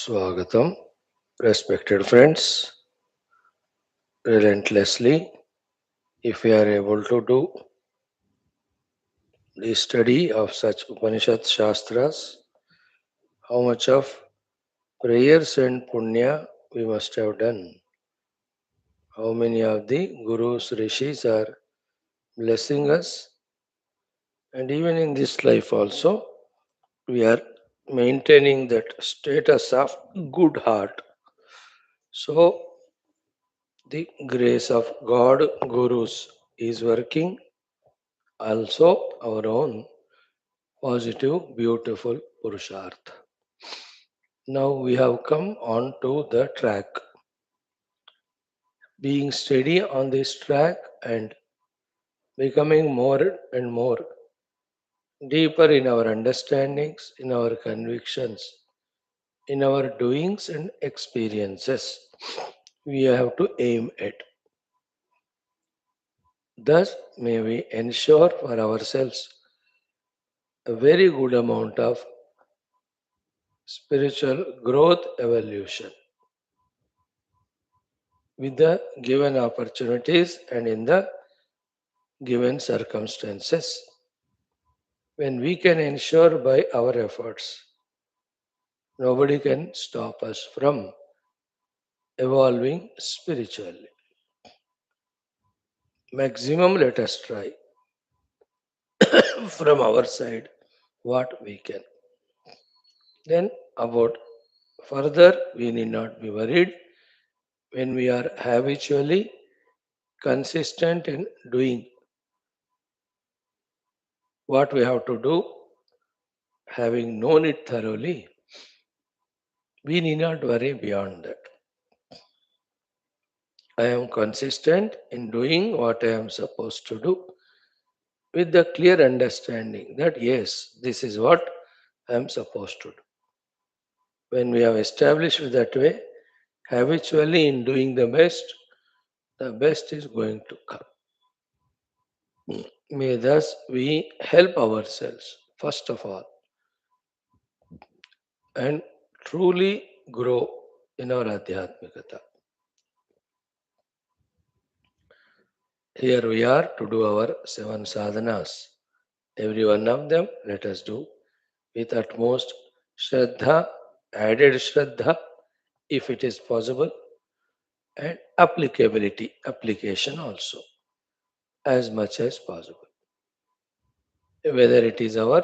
Swagatam, respected friends, relentlessly, if we are able to do the study of such Upanishad Shastras, how much of prayers and punya we must have done. How many of the Gurus, Rishis are blessing us, and even in this life also, we are maintaining that status of good heart. So, the grace of God, Gurus, is working, also our own positive, beautiful Purusharth. Now we have come on to the track. Being steady on this track and becoming more and more deeper in our understandings, in our convictions, in our doings and experiences, we have to aim at. Thus, may we ensure for ourselves a very good amount of spiritual growth evolution with the given opportunities and in the given circumstances. When we can ensure by our efforts, nobody can stop us from evolving spiritually. Maximum, let us try from our side what we can. Then, about further, we need not be worried when we are habitually consistent in doing what we have to do, having known it thoroughly, we need not worry beyond that. I am consistent in doing what I am supposed to do with the clear understanding that yes, this is what I am supposed to do. When we have established that way, habitually in doing the best is going to come. May thus we help ourselves, first of all, and truly grow in our Adhyatmikata. Here we are to do our 7 sadhanas. Every one of them, let us do with utmost Shraddha, added Shraddha, if it is possible, and applicability, application also, as much as possible. Whether it is our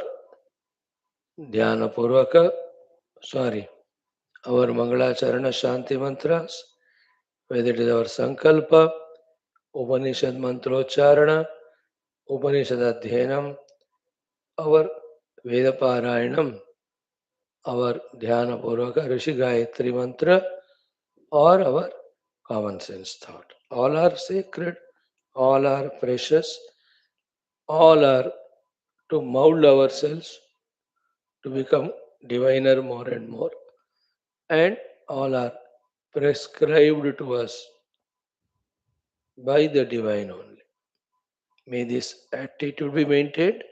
Dhyana Purvaka, sorry, our Mangalacharana Shanti mantras, whether it is our Sankalpa, Upanishad Mantrocharana, Upanishad Adhyanam, our Veda Parayanam, our Dhyana Purvaka Rishi Gayatri mantra, or our common sense thought. All are sacred, all are precious, all are to mold ourselves to become diviner more and more, and all are prescribed to us by the divine only. May this attitude be maintained,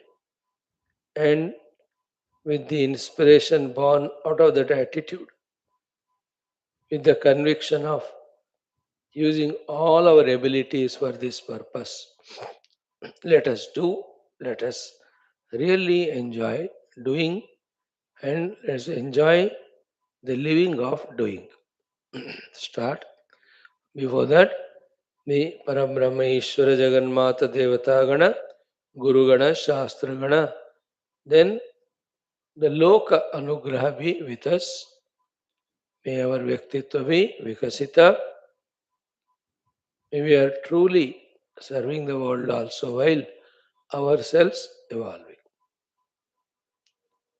and with the inspiration born out of that attitude, with the conviction of using all our abilities for this purpose, let us do, let us really enjoy doing, and let's enjoy the living of doing. Start. Before that, the Parabrahma Ishvara Jagannatha Devata Gana, Guru Gana, Shastra Gana, then the Loka Anugraha be with us. May our Vyaktitva be Vikasita. May we are truly serving the world also while ourselves evolving.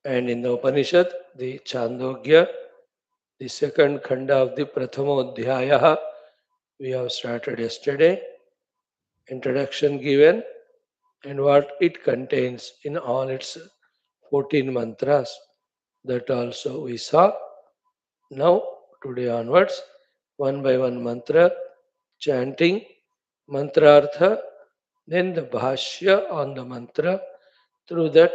And in the Upanishad, the Chandogya, the second Khanda of the Prathamodhyaya, we have started yesterday. Introduction given and what it contains in all its 14 mantras. That also we saw. Now, today onwards, one by one mantra, chanting, mantrartha, then the bhashya on the mantra. Through that,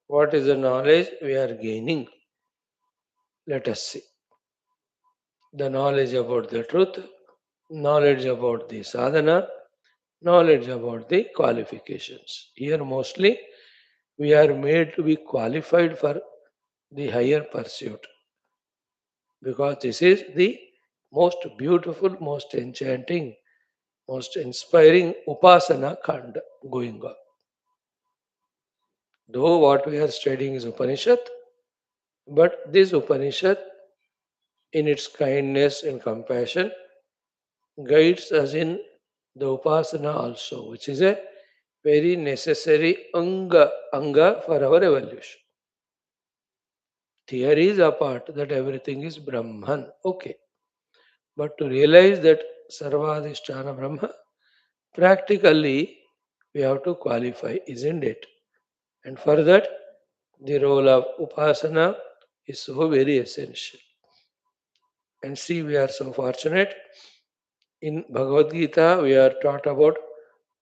what is the knowledge we are gaining? Let us see. the knowledge about the truth, knowledge about the sadhana, knowledge about the qualifications. Here, mostly, we are made to be qualified for the higher pursuit because this is the most beautiful, most enchanting, most inspiring Upasana Khanda going on. Though what we are studying is Upanishad, but this Upanishad, in its kindness and compassion, guides us in the Upasana also, which is a very necessary anga for our evolution. Theory is apart that everything is Brahman, okay. But to realize that Sarvadhisthana Brahma, practically we have to qualify, isn't it? And for that, the role of Upasana is so very essential. And see, we are so fortunate. In Bhagavad Gita, we are taught about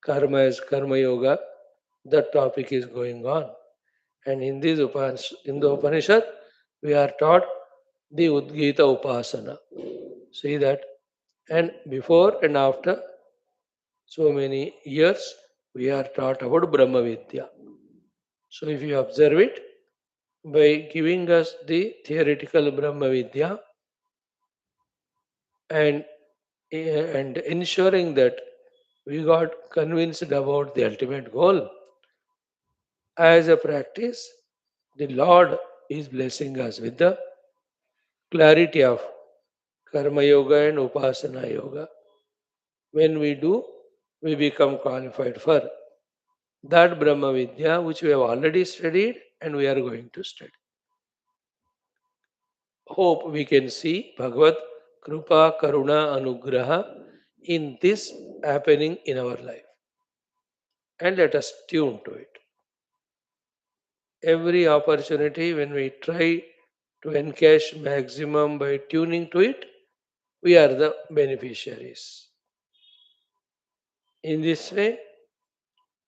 karma as karma yoga. That topic is going on. And in in the Upanishad, we are taught the Udgita Upasana. See that? And before and after so many years, we are taught about Brahma Vidya. So if you observe it, by giving us the theoretical Brahma Vidya and, and ensuring that we got convinced about the ultimate goal, as a practice, the Lord is blessing us with the clarity of Karma Yoga and Upasana Yoga. When we do, we become qualified for that Brahma Vidya which we have already studied and we are going to study. Hope we can see Bhagavad Krupa Karuna Anugraha in this happening in our life. And let us tune to it. Every opportunity when we try to encash maximum by tuning to it, we are the beneficiaries. In this way,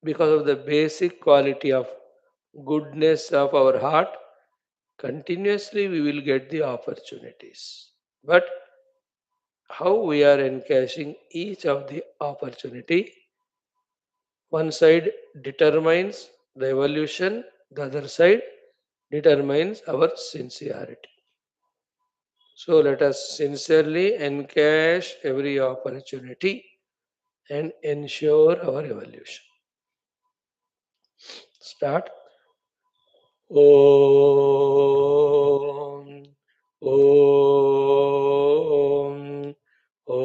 because of the basic quality of goodness of our heart, continuously we will get the opportunities. But how we are encashing each of the opportunity, one side determines the evolution, the other side determines our sincerity. So let us sincerely encash every opportunity and ensure our evolution. Start. Om. Om. Om.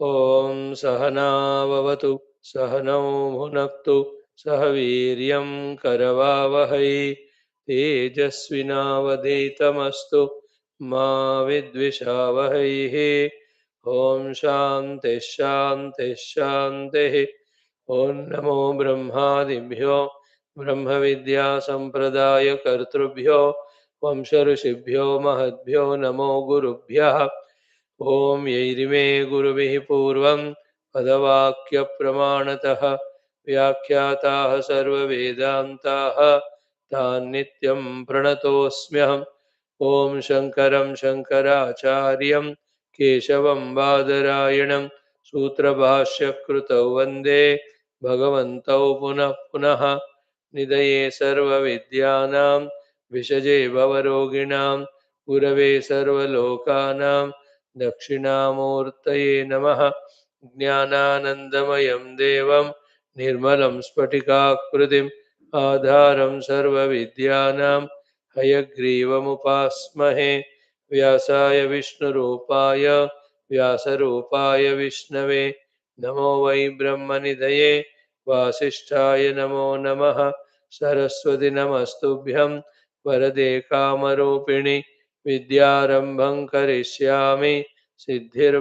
Om Sahana Vavatu Sahanau Bhunaktu Sahaviryam Karavavahai Tejasvinavadetamastu Ma Vidvishavahai. Om Shanti Shanti Shanti. Om Namo Brahmadibhyo Brahma Vidya Sampradaya Kartrubhyo Vamsharishibhyo Mahadbhyo Namo Gurubhyah. Om Yairime Gurubihi Purvam Padavakya Pramanatah Vyakhyatāh Sarva Vedantāh Tan Nityam Pranatosmyaham. Om Shankaram Shankaracharyam Keshavam Badarayanam Sutra Bhashya Krutau Vande Bhagavantau Punah Punah Nidaye Sarva Vidyanam Vishaje Bhavaroginam Gurave Sarva Lokanam Dakshinamurtaye Namaha. Jnananandamayam Devam Nirmalam Spatikakrutim Adharam Sarva Vidyanam Hayagrivamupaस्महे. Vyasaya Vishnurupaya Vyasarupaya Vishnave. Namo Vai Brahmanidhaye Vasishtaya Namo Namaha. Saraswati Namastubhyam Varade Kamaropini Vidyarambham Karishyami Siddhir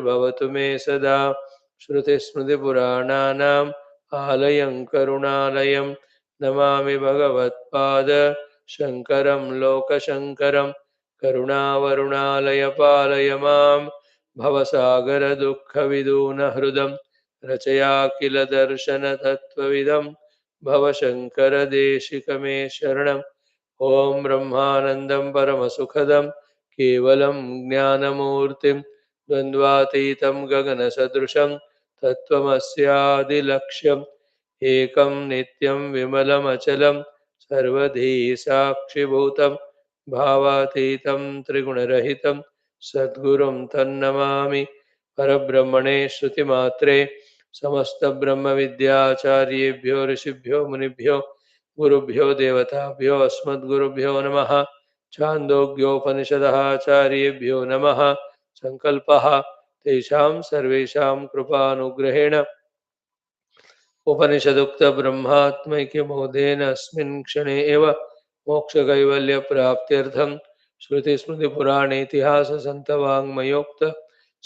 Me Sada. Shruti Smriti Purananam Alayam Karunalayam Namami Bhagavatpada Shankaram Lokashankaram Karunavarunalaya Palaya Mam Bhavasagara Dukkha Viduna Hrudam Rachaya Kila Darshana Tattvavidam Bhavashankara Deshikame Sharanam. Om Brahmanandam Paramasukhadam केवलं ज्ञानमूर्तिं द्वन्द्वातीतं गगनसदृशं तत्त्वमस्यादिलक्ष्यम् एकं नित्यं विमलमचलं सर्वधी साक्षिभूतं भावातीतं त्रिगुणरहितं सद्गुरुं तन्नमामि। परब्रह्मणे श्रुतिमात्रे समस्तब्रह्मविद्याचार्येभ्यो ऋषिभ्यो मुनिभ्यो गुरुभ्यो देवताभ्यो अस्मद्गुरुभ्यो नमः। छान्दोग्योपनिषदः आचार्येभ्यो नमः। संकल्पः तेषां सर्वेषां कृपानुग्रहेण उपनिषदुक्त ब्रह्मात्मैक्यबोधेन अस्मिन् क्षणे एव मोक्षकैवल्यप्राप्त्यर्थं श्रुतिस्मृतिपुराणेतिहाससन्तवाङ्मयोक्त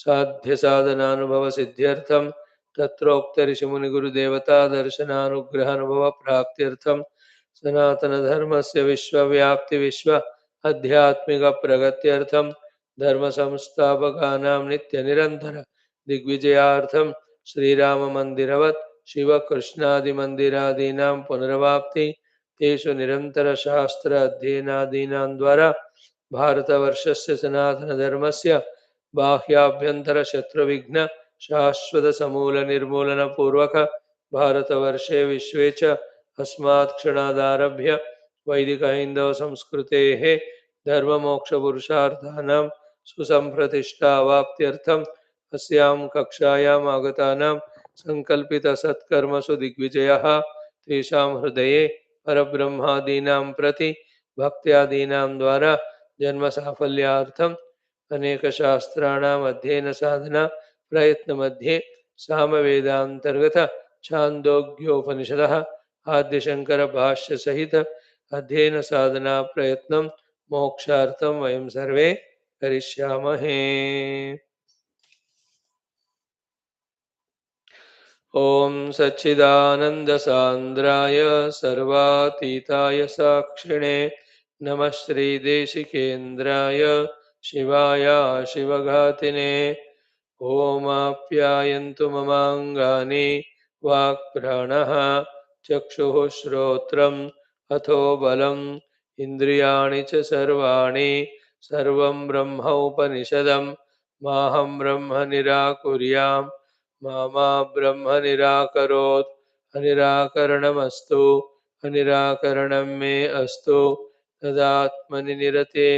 साध्यसाधनानुभवसिद्ध्यर्थं तत्रोक्तऋषिमुनिगुरुदेवतादर्शनानुग्रहानुभवप्राप्त्यर्थं सनातनधर्मस्य विश्वव्याप्तिविश्व आध्यात्मिकप्रगत्यर्थं धर्मसंस्थापकानां नित्यनिरन्तर दिग्विजयार्थं श्रीराममन्दिरवत् शिवकृष्णादिमन्दिरादीनां पुनरवाप्ति तेषु निरन्तरशास्त्र अध्ययनादीनां द्वारा भारतवर्षस्य सनातनधर्मस्य बाह्याभ्यन्तरशत्रुविघ्न शाश्वतसमूलनिर्मूलनपूर्वक भारतवर्षे विश्वे च अस्मात् क्षणादारभ्य वैदिकहैन्दवसंस्कृतेः धर्ममोक्षपुरुषार्थानां सुसम्प्रतिष्ठावाप्त्यर्थम् अस्यां कक्षायाम् आगतानां संकल्पितसत्कर्मसु दिग्विजयः तेषां हृदये परब्रह्मादीनां प्रति भक्त्यादीनां द्वारा जन्मसाफल्यार्थम् अनेकशास्त्राणाम् अध्ययनसाधना प्रयत्नमध्ये सामवेदान्तर्गत छान्दोग्योपनिषदः आद्यशङ्करभाष्यसहित अध्ययनसाधना प्रयत्नं मोक्षार्थं वयं सर्वे करिष्यामहे। ॐ सच्चिदानन्दसान्द्राय सर्वातीताय साक्षिणे नमः श्रीदेशिकेन्द्राय शिवाय शिवघातिने। ॐ आप्यायन्तु ममाङ्गानि वाक्प्राणः चक्षुः श्रोत्रम् अथो बलम् इन्द्रियाणि च सर्वाणि सर्वं ब्रह्मोपनिषदं माहं ब्रह्म निराकुर्याम् मा ब्रह्म निराकरोत्। अनिराकरणमस्तु अनिराकरणं मे अस्तु। तदात्मनि निरते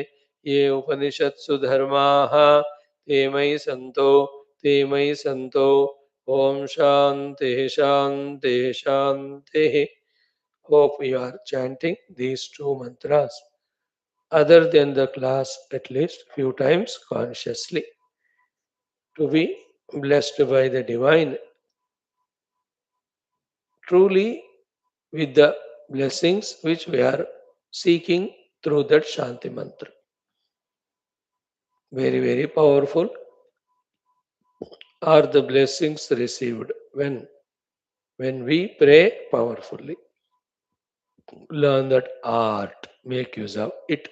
ये उपनिषत्सु धर्माः ते मयि सन्तो। ॐ शान्तिः शान्तिः शान्तिः। Hope you are chanting these two mantras other than the class at least few times consciously to be blessed by the divine truly with the blessings which we are seeking through that Shanti mantra. Very, very powerful are the blessings received when we pray powerfully. Learn that art, make use of it.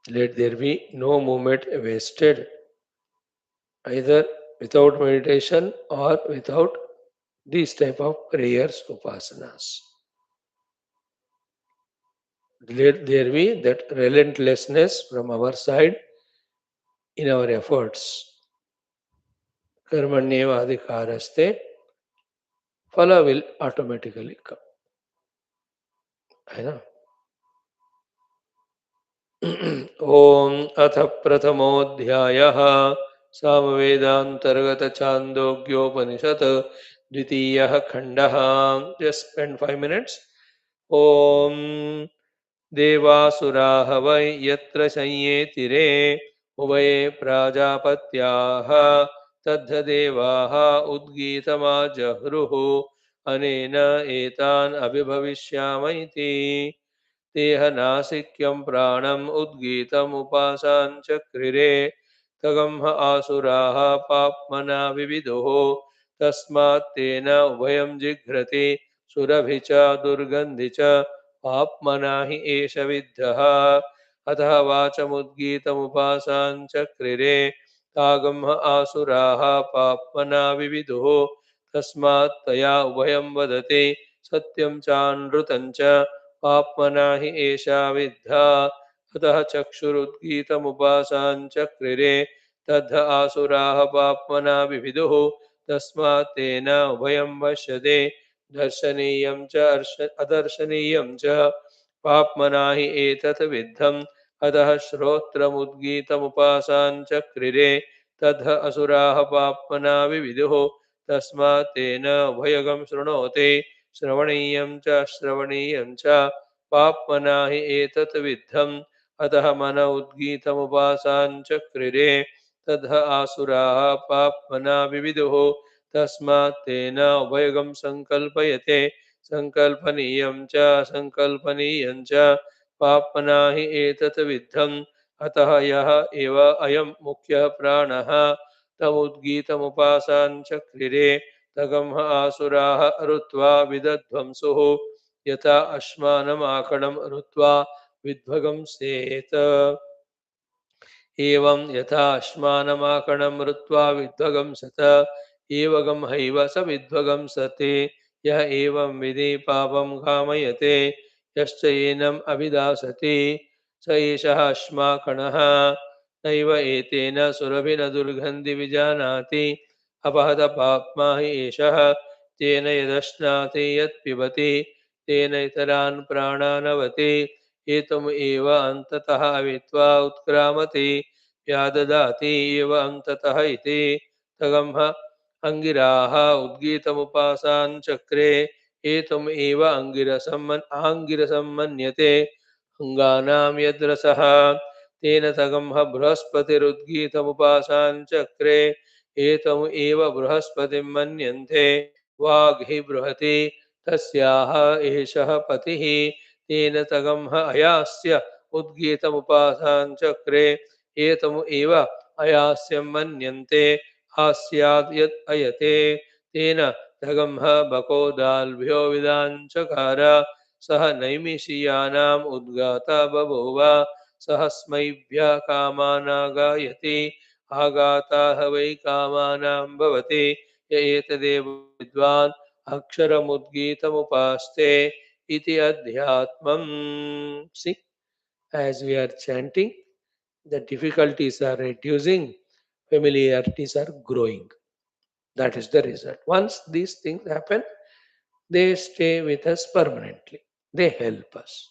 Let there be no moment wasted, either without meditation or without these type of prayers, upasanas. Let there be that relentlessness from our side in our efforts. Karmanyeva adhikaraste, phala will automatically come. है ना? ओम अथ प्रथमोऽध्यायः सामवेदांतर्गत छान्दोग्योपनिषत् द्वितीयः खण्डः. Just spend 5 minutes. ओम देवासुराः वै यत्र संयेतिरे उभये प्राजापत्याः तद्धदेवाः उद्गीतमाजह्रुः अनेन एतान् अभिभविष्यामैति। देहनासिक्यं प्राणम् उद्गीतमुपासाञ्चक्रिरे तगम्ह आसुराः पाप्मना विविदुः तस्मात् तेन उभयं जिघ्रति सुरभि च दुर्गन्धि च पाप्मना हि एष विद्धः। अतः वाचमुद्गीतमुपासाञ्चक्रिरे तागम्ह आसुराः पाप्मना विविदुः तस्मात् तया उभयं वदति सत्यं चानृतं च पाप्मना हि एषा विद्धा। अतः चक्षुरुद्गीतमुपासाञ्चक्रिरे तद्ध आसुराः पाप्मना विविदुः तस्मात् तेन उभयं पश्यते दर्शनीयं च अदर्शनीयं च पाप्मना हि एतत् विद्धम् अतः श्रोत्रमुद्गीतमुपासाञ्चक्रिरे तद्ध असुराः पाप्मना विविदुः तस्मात् तेन उभयगं शृणोति श्रवणीयं च श्रवणीयं च पाप्मना हि एतत् विद्धम् अतः मन उद्गीतमुपासाञ्चक्रिरे तद्ध आसुराः पाप्मना विविदुः तस्मात् तेन उभयगं सङ्कल्पयते सङ्कल्पनीयं च सङ्कल्पनीयं च पाप्मना हि एतत् विद्धम् अतः यः एव अयं मुख्यः प्राणः तमुद्गीतमुपासाञ्चक्रिरे तगं आसुराः रुत्वा विदध्वंसुः यथा अश्मानमाकणं रुत्वा विध्वगंसेत एवं यथा अश्मानमाकणं मृत्वा विध्वगंसत एवगं हैव स विध्वगंसते यः एवं विधि पापं कामयते यश्च एनम् अभिदासति स एषः अश्माकणः नैव एतेन सुरभिन दुर्गन्धि विजानाति अपहत पाप्मा हि एषः तेन यदश्नाति यत्पिबति तेन इतरान् प्राणानवति एतम् एव अन्ततः अवित्वा उत्क्रामति व्याददाति एव अन्ततः इति तगम्ह अङ्गिराः उद्गीतमुपासाञ्चक्रे एतम् एव आङ्गिरसं मन्यते अङ्गानां यद्रसः तेन तगम्ह बृहस्पतिरुद्गीतमुपासाञ्चक्रे एतम् एव बृहस्पतिं मन्यन्ते वाग् हि बृहति तस्याः एषः पतिः तेन तगम्ह अयास्य उद्गीतमुपासाञ्चक्रे एतम् एव अयास्यं मन्यन्ते आस्याद् यत् अयते तेन तगम्ह बकोदाल्भ्यो विदाञ्चकार सह नैमिषीयानाम् उद्गाता बभूव सहस्मैभ्यः कामानागायति आगाताः वै कामानां भवति य एतदेव विद्वान् अक्षरमुद्गीतमुपास्ते iti adhyatmam. See, as we are chanting, the difficulties are reducing, familiarities are growing. That is the result. Once these things happen, they stay with us permanently. They help us.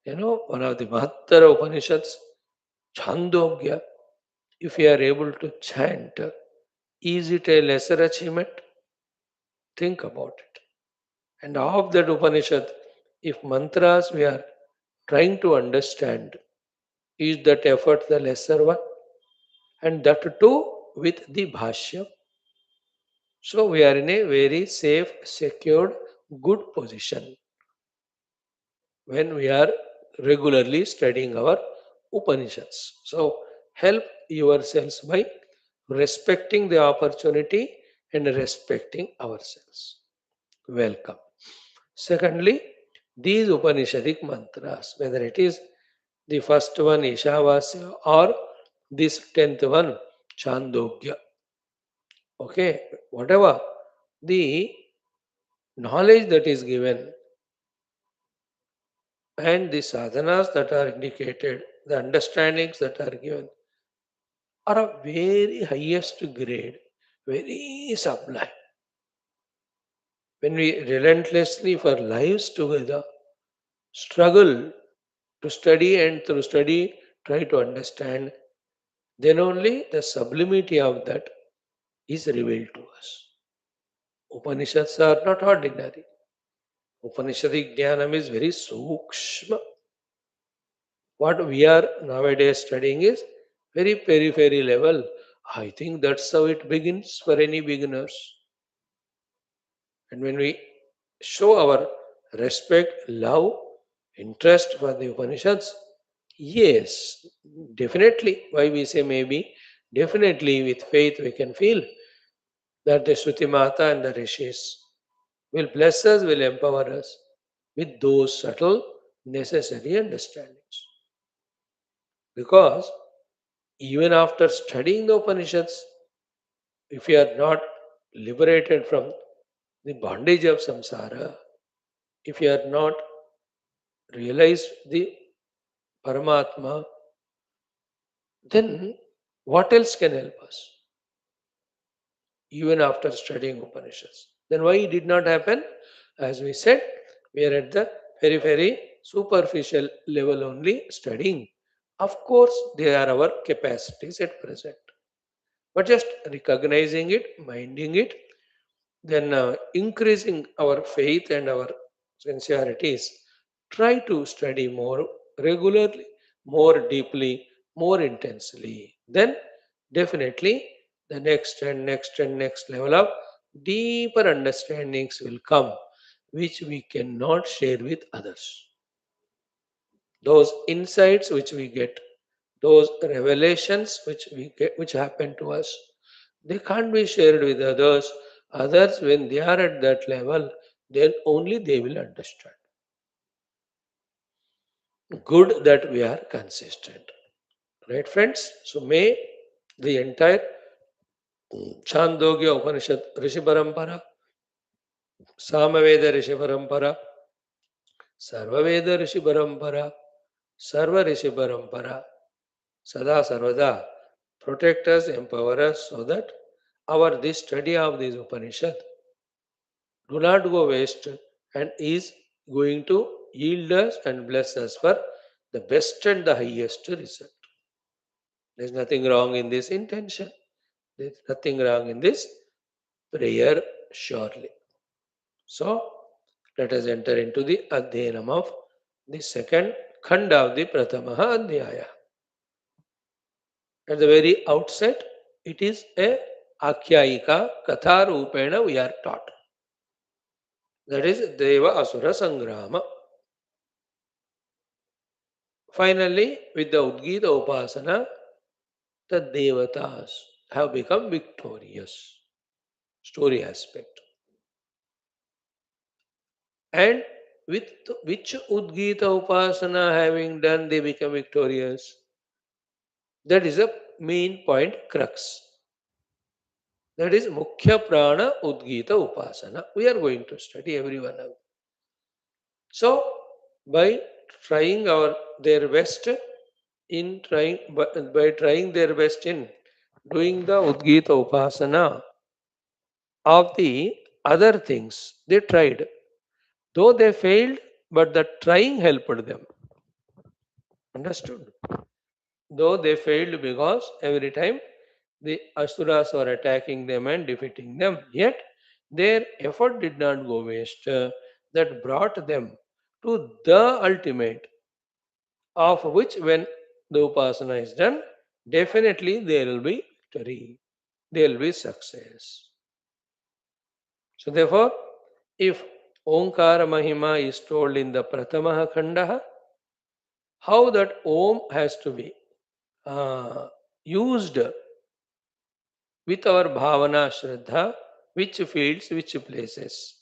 You know, one of the Mahatara Upanishads, Chandogya, if you are able to chant, is it a lesser achievement? Think about it. And of that Upanishad, if mantras we are trying to understand, is that effort the lesser one? And that too with the Bhashyam. So we are in a very safe, secured, good position when we are regularly studying our Upanishads. So help yourselves by respecting the opportunity and respecting ourselves. Welcome. Secondly, these Upanishadic mantras, whether it is the first one Ishavasya or this 10th one Chandogya, okay, whatever the knowledge that is given and the sadhanas that are indicated, the understandings that are given are of very highest grade, very sublime. When we relentlessly for lives together struggle to study and through study try to understand, then only the sublimity of that is revealed to us. Upanishads are not ordinary. Upanishadic Jnanam is very sukshma. What we are nowadays studying is very periphery level. I think that's how it begins for any beginners. And when we show our respect, love, interest for the Upanishads, yes, definitely. Why we say maybe? Definitely with faith we can feel that the Shruti Mata and the Rishis will bless us, will empower us with those subtle, necessary understandings. Because even after studying the Upanishads, if you are not liberated from the bondage of samsara, if you are not realized the Paramatma, then what else can help us? Even after studying Upanishads. Then why it did not happen? As we said, we are at the very, very superficial level only studying. Of course, they are our capacities at present. But just recognizing it, minding it, then increasing our faith and our sincerities, try to study more regularly, more deeply, more intensely. Then definitely the next and next and next level of deeper understandings will come, which we cannot share with others. Those insights which we get, those revelations which we get, which happen to us, they can't be shared with others. Others, when they are at that level, then only they will understand. Good that we are consistent. Right, friends? So may the entire Chandogya Upanishad Rishi Parampara, Samaveda Rishi Parampara, Sarvaveda Rishi Parampara, Sarva Rishi Parampara, Sada Sarvada protect us, empower us so that our this study of this Upanishad do not go waste and is going to yield us and bless us for the best and the highest result. There's nothing wrong in this intention. There's nothing wrong in this prayer, surely. So, let us enter into the Adhyanam of the second Khanda of the Pratamaha Adhyaya. At the very outset, it is a Akhyayika Katha Rupena we are taught. That is Deva Asura Sangrama. Finally, with the Udgita Upasana, the Devatas have become victorious. Story aspect. And with which Udgita Upasana having done, they become victorious. That is a main point, crux. That is Mukhya Prana Udgita Upasana. We are going to study every one of them. So, by trying their best in trying by trying their best in doing the Udgita Upasana of the other things, they tried. Though they failed, but the trying helped them. Understood? Though they failed because every time the Asuras were attacking them and defeating them, yet their effort did not go waste. That brought them to the ultimate, of which when the Upasana is done, definitely there will be victory, there will be success. So therefore, if Omkara Mahima is told in the Pratamaha Khandaha, how that Om has to be used with our Bhavana Shraddha, which fields, which places,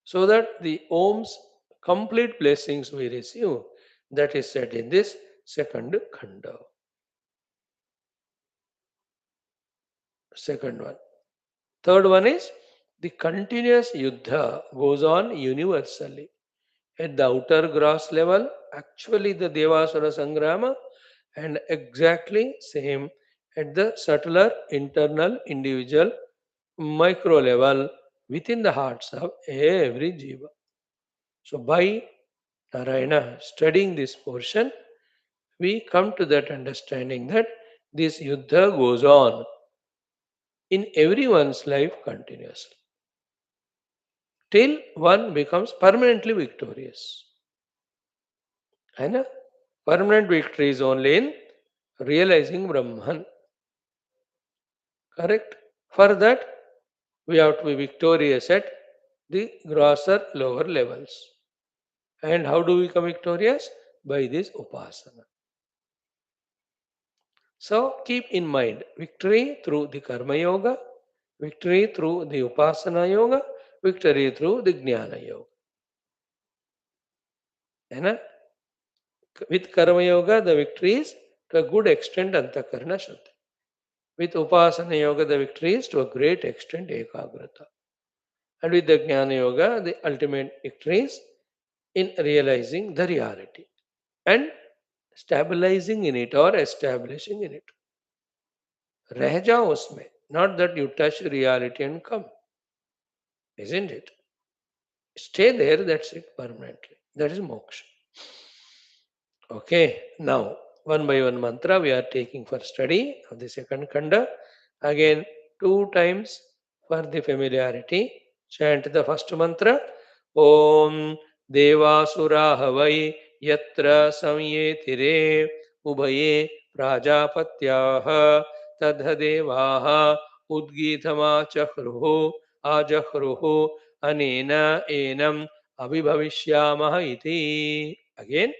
so that the Om's complete blessings we receive. That is said in this second Khanda. Second one. Third one is the continuous Yuddha goes on universally. At the outer gross level, actually the Devasura Sangrama, and exactly same at the subtler internal individual micro level within the hearts of every jiva. So by Narayana studying this portion, we come to that understanding that this yuddha goes on in everyone's life continuously till one becomes permanently victorious. And permanent victory is only in realizing Brahman. Correct? For that, we have to be victorious at the grosser lower levels. And how do we become victorious? By this upasana. So keep in mind victory through the karma yoga, victory through the upasana yoga, victory through the jnana yoga. And with karma yoga, the victory is to a good extent antakarana shuddhi. With upasana yoga, the victory is to a great extent ekagrata. And with the jnana yoga, the ultimate victory is in realizing the reality. And stabilizing in it or establishing in it. रह जाओ उसमें. Not that you touch reality and come, isn't it? Stay there, that's it permanently. That is moksha. Okay, now one by one mantra we are taking for study of the second khanda. Again, two times for the familiarity. Chant the first mantra. Om Devasura Havai Yatra Samyetire Ubhaye Prajapatyaha Tadhadevaha Udgitama Chakruhu Ajahruhu Anena Enam Abhibhavishyamaha iti. Again,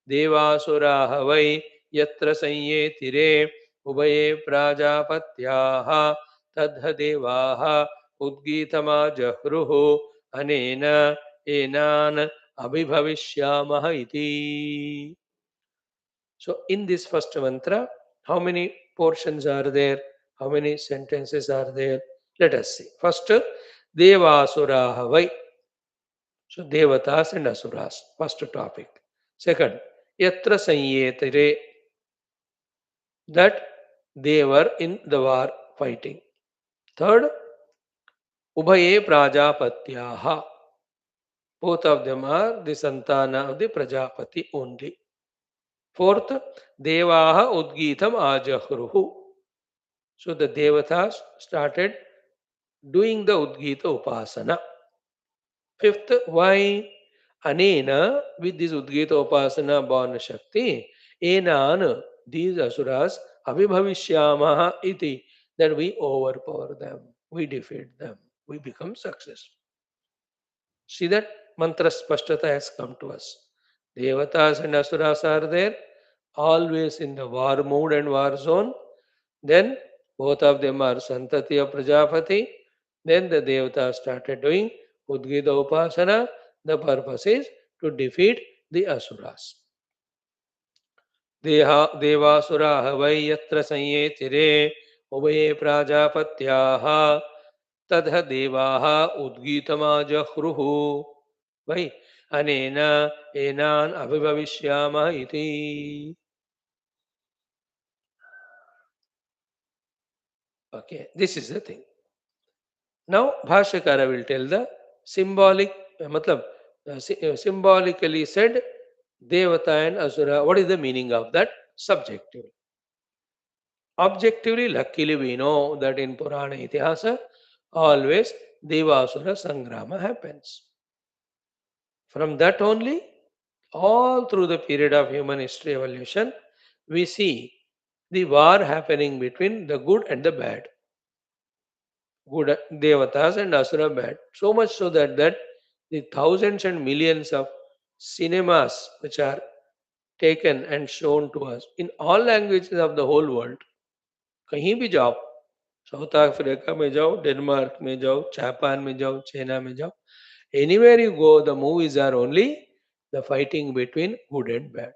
देवासुराः वै यत्र संयेतिरे उभये प्राजापत्याः तद्धदेवाः उद्गीतमाजह्रुः अनेन एनान् अभिभविष्यामः इति. So in this first mantra, how many portions are there? How many sentences are there? Let us see. First, Devasuraha Vai. So Devatas and Asuras, first topic. Second, Yatra Sanyetare, that they were in the war fighting. Third, Ubhaye Prajapatyaha, both of them are the Santana of the Prajapati only. Fourth, Devaha Udgitam Ajahruhu. So the Devatas started doing the Udgita Upasana. Fifth, why? Anena, with this Udgita Upasana Bhavana Shakti, Enan, these Asuras, Abhibhavishyamaha iti, that we overpower them, we defeat them, we become successful. See that mantra spashtata has come to us. Devatas and Asuras are there, always in the war mood and war zone. Then both of them are Santati of Prajapati. Then the Devatas started doing Udgita Upasana. The purpose is to defeat the Asuras. Devasuraha vai yatra sanyetire ubaye prajapatyaha tadha devaha udgitamajahruhu vai anena enan abhivavishyama iti. Okay, this is the thing. Now Bhashyakara will tell the symbolic, symbolically said Devata and Asura. What is the meaning of that? Subjectively. Objectively, luckily we know that in Purana Itihasa, always Deva-Asura Sangrama happens. From that only, all through the period of human history evolution, we see the war happening between the good and the bad. Good Devatas and Asura bad. So much so that the thousands and millions of cinemas which are taken and shown to us in all languages of the whole world, कहीं भी जाओ, south Africa में जाओ, Denmark में जाओ, Japan में जाओ, China में जाओ, anywhere you go, the movies are only the fighting between good and bad,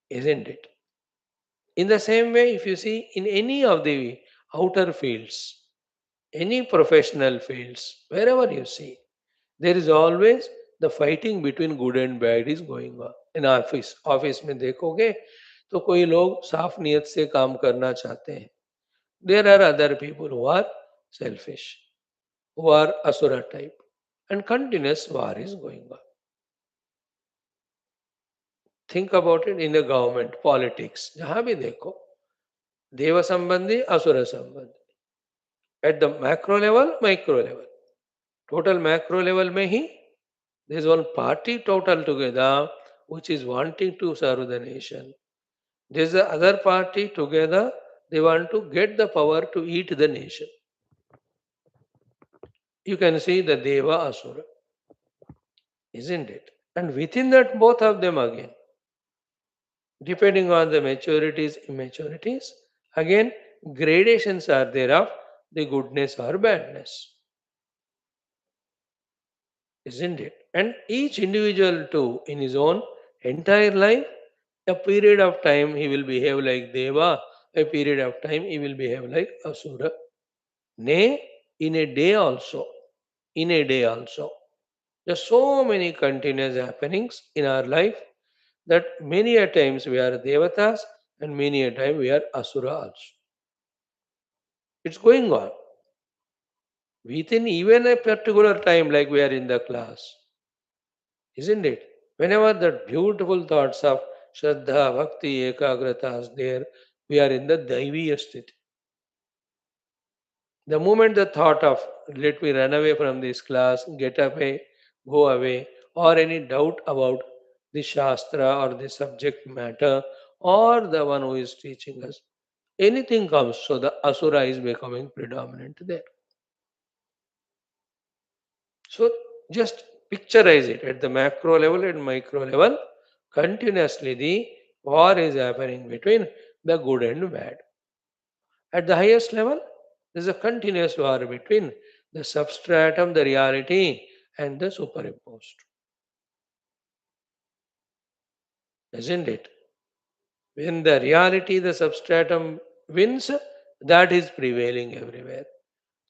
isn't it? In the same way, if you see in any of the outer fields, any professional fields, wherever you see, there is always the fighting between good and bad is going on. In office में देखोगे तो कोई लोग साफ नियत से काम करना चाहते हैं. There are other people who are selfish, who are asura type, and continuous war is going on. Think about it in the government, politics, जहाँ भी देखो देव संबंधी असुर संबंधी. At the macro level, micro level, total macro level में ही there is one party total together which is wanting to serve the nation. There is the other party together, they want to get the power to eat the nation. You can see the Deva Asura, isn't it? And within that, both of them again, depending on the maturities, immaturities, again, gradations are there of the goodness or badness, isn't it? And each individual too, in his own entire life, a period of time he will behave like Deva, a period of time he will behave like Asura. Nay, in a day also, in a day also. There are so many continuous happenings in our life that many a times we are Devatas and many a time we are Asura also. It's going on within even a particular time, like we are in the class, isn't it? Whenever the beautiful thoughts of Shraddha, Bhakti, Ekagrata is there, we are in the Daiviya state. The moment the thought of let me run away from this class, get away, go away, or any doubt about the Shastra or the subject matter or the one who is teaching us, anything comes, so the Asura is becoming predominant there. So just picturize it at the macro level and micro level. Continuously, the war is happening between the good and bad. At the highest level, there is a continuous war between the substratum, the reality, and the superimposed. Isn't it? When the reality, the substratum wins, that is prevailing everywhere.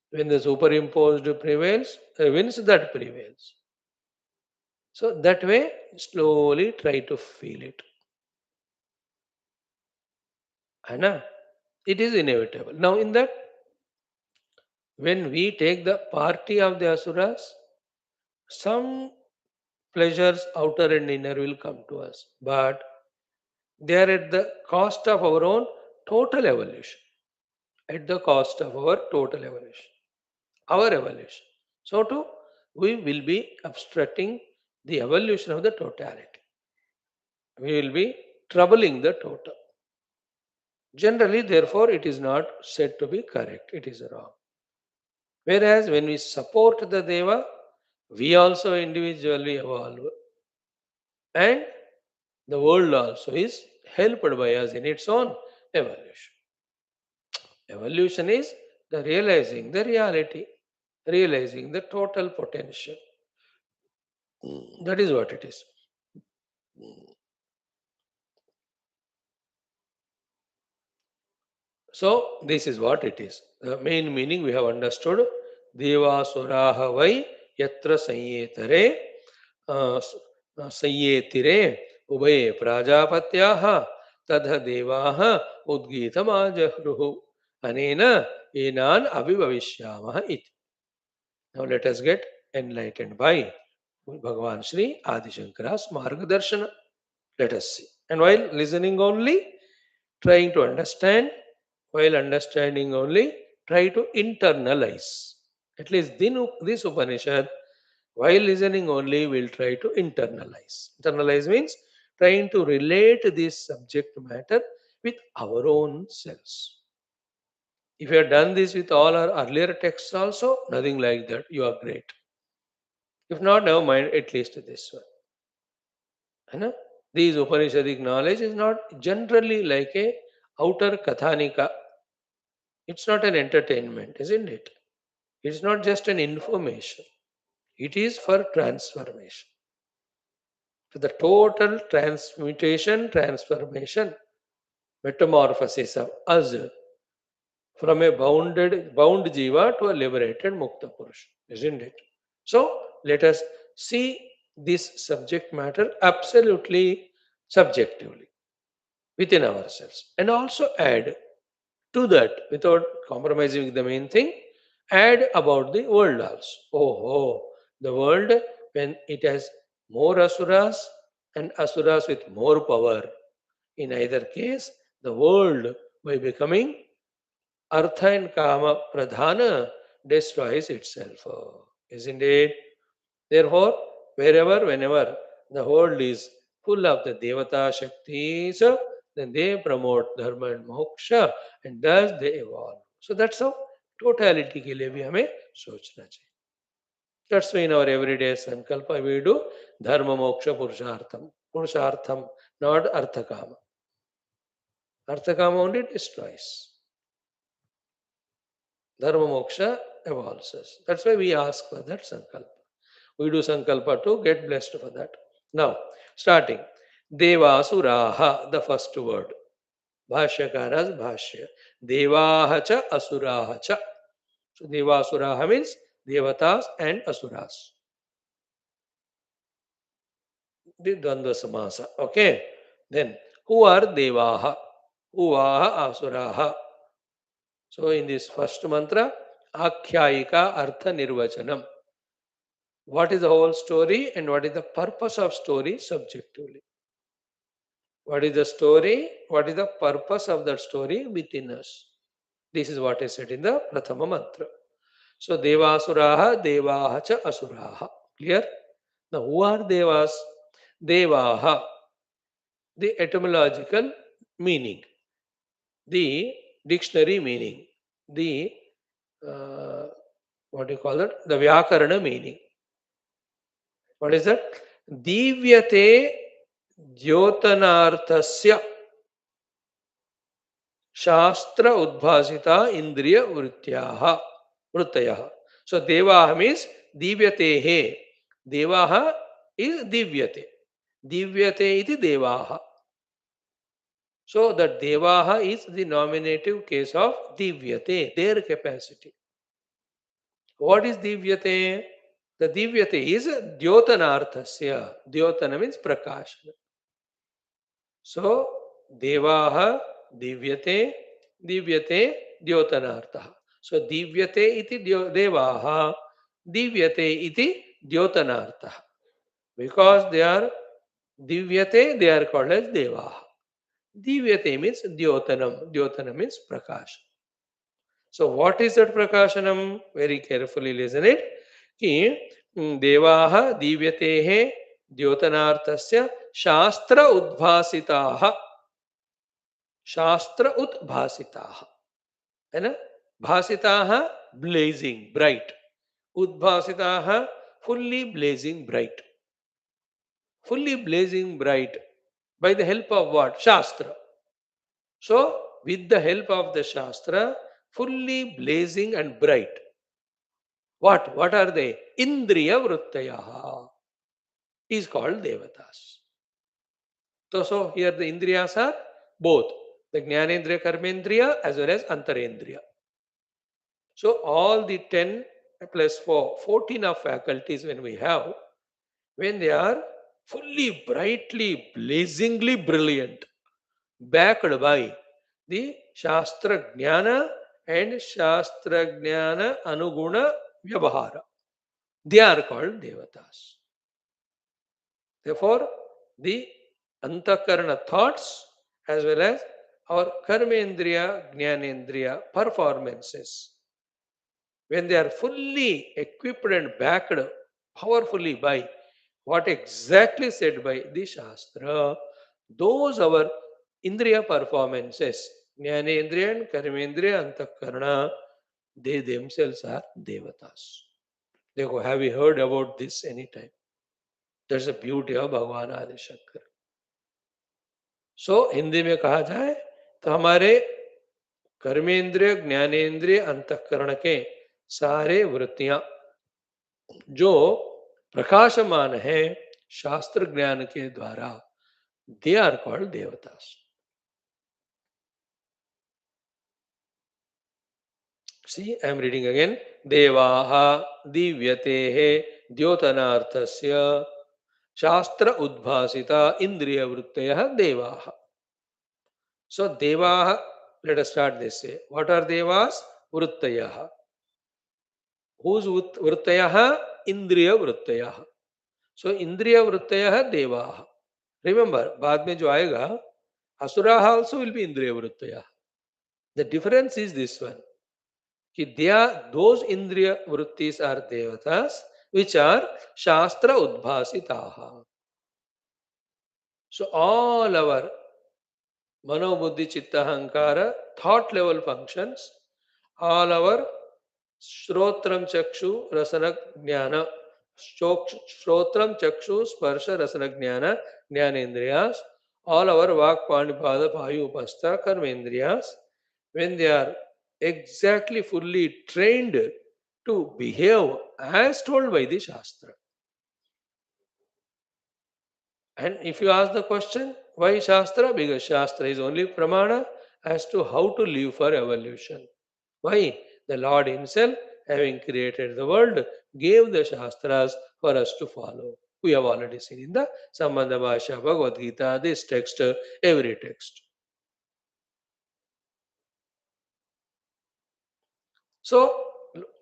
When the superimposed prevails, wins, that prevails. So that way, slowly try to feel it. Anna, it is inevitable. Now, in that, when we take the party of the asuras, some pleasures, outer and inner, will come to us, but they are at the cost of our own total evolution. At the cost of our total evolution, our evolution. So, too, we will be obstructing the evolution of the totality. We will be troubling the total. Generally, therefore, it is not said to be correct, it is wrong. Whereas when we support the Deva, we also individually evolve. And the world also is helped by us in its own evolution. Evolution is the realizing the reality, realizing the total potential. That is what it is. So, this is what it is. The main meaning we have understood. Deva suraha vai yatra sanyetare sanyetire ubaye prajapatyaha tadha devaha udgitamajahruhu anena enan abhivavishyamaha iti. Now let us get enlightened by Bhagavan Shri Adi Shankara's Margadarshana. Let us see. And while listening only, trying to understand, while understanding only, try to internalize. At least this Upanishad, while listening only, will try to internalize. Internalize means trying to relate this subject matter with our own selves. If you have done this with all our earlier texts also, nothing like that. You are great. If not, never mind, at least this one. This Upanishadic knowledge is not generally like a outer kathanika. It's not an entertainment, isn't it? It's not just an information. It is for transformation. For the total transformation, metamorphosis of us from a bound jiva to a liberated mukta purusha, isn't it? So let us see this subject matter absolutely subjectively within ourselves, and also add to that, without compromising with the main thing, add about the world also. Oh, the world, when it has more asuras and asuras with more power, in either case, the world, by becoming artha and kama pradhana, destroys itself. Isn't it? Therefore, whenever the world is full of the Devata Shaktis, then they promote Dharma and Moksha, and thus they evolve. So that's how totality के लिए भी हमें सोचना चाहिए. That's why in our everyday sankalpa we do Dharma Moksha Purushartham, not Arthakama. Arthakama only destroys. Dharma Moksha evolves us. That's why we ask for that sankalpa. We do sankalpa to get blessed for that. Now, starting. Devasuraha, the first word. Bhashyakara's Bhashya. Devaha cha asuraha cha. So, Devasuraha means Devatas and Asuras. the Dvandva Samasa. Okay. Then, who are Devaha? Who are Asuraha? So, in this first mantra, Akhyayika Artha Nirvachanam. What is the whole story and what is the purpose of story subjectively? What is the story? What is the purpose of that story within us? This is what is said in the Prathama mantra. So, Devasuraha, Devaha cha Asuraha. Clear? Now, who are Devas? Devaha, the etymological meaning, the dictionary meaning, the uh, what do you call it? The Vyakarana meaning. What is that? Divyate Jyotanarthasya Shastra Udbhasita Indriya Vrittyaha. So Devaha means Divyatehe. Devaha is Divyate. Divyate iti Devaha. So the Devaha is the nominative case of Divyate, their capacity. What is Divyate? The Divyate is Dyotanarthasya. Dyotana means Prakashana. So Devaha Divyate, Divyate Dyotanartha. So Divyate iti Devaha, Divyate iti Dyotanartha. Because they are Divyate, they are called as Devaha. Divyate means Dyotanam. Dyotanam means Prakash. So what is that Prakashanam? Very carefully listen it. Ki Devaha Divyatehe Dyotanarthasya Shastra Udbhasitaha. Shastra Udbhasitaha. है ना? Bhasitaha blazing, bright. Udbhasitaha fully blazing bright. Fully blazing bright. By the help of what? Shastra. So, with the help of the Shastra, fully blazing and bright. What? What are they? Indriya Vrittayaha is called Devatas. So here the Indriyas are both the Jnanendriya, Karmendriya as well as Antarendriya. So all the 10 plus 4, 14 of faculties when we have, when they are fully, brightly, blazingly brilliant, backed by the Shastra Jnana and Shastra Jnana Anuguna Vyavahara. They are called Devatas. Therefore, the Antakarana thoughts as well as our Karmendriya, Jnanendriya performances, when they are fully equipped and backed powerfully by what exactly said by the Shastra, those our Indriya performances, Jnanendriya and Karmendriya, Antakarana, they themselves are Devatas. Therefore, have you heard about this anytime? That's the beauty of Bhagavan Adi Shankara. So, Hindi में कहा जाए तो हमारे कर्मेंद्रिय, ज्ञानेंद्रिय, अंतःकरण के सारे वृत्तियां जो प्रकाशमान है शास्त्र ज्ञान के द्वारा, दे आर कॉल्ड देवतास. See, I am reading again. Devaha divyatehe dyotanarthasya Shastra Udbhasita Indriya Vrittaya Devaha. So Devaha, let us start this way. What are Devas? Vrittayaha. Whose Vrittayaha? Indriya Vrittayaha. So Indriya Vrittayaha Devaha. Remember, बाद में जो आएगा, Asuraha also will be Indriya Vrittayaha. The difference is this one. Ki those Indriya Vrittis are Devatas, which are Shastra Udbhasitaha. So all our Mano Buddhi Chitta Hankara thought level functions, all our Shrotram Chakshu Rasana Jnana, Shrotram Chakshu Sparsha Rasana Jnana, Jnanendriyas, all our Vak Panipada Payu Upastha Karmendriyas, when they are exactly fully trained to behave as told by the Shastra. And if you ask the question, why Shastra? Because Shastra is only pramana as to how to live for evolution. Why? The Lord Himself, having created the world, gave the Shastras for us to follow. We have already seen in the Sambandha Bhashya, Bhagavad Gita, this text, every text. So,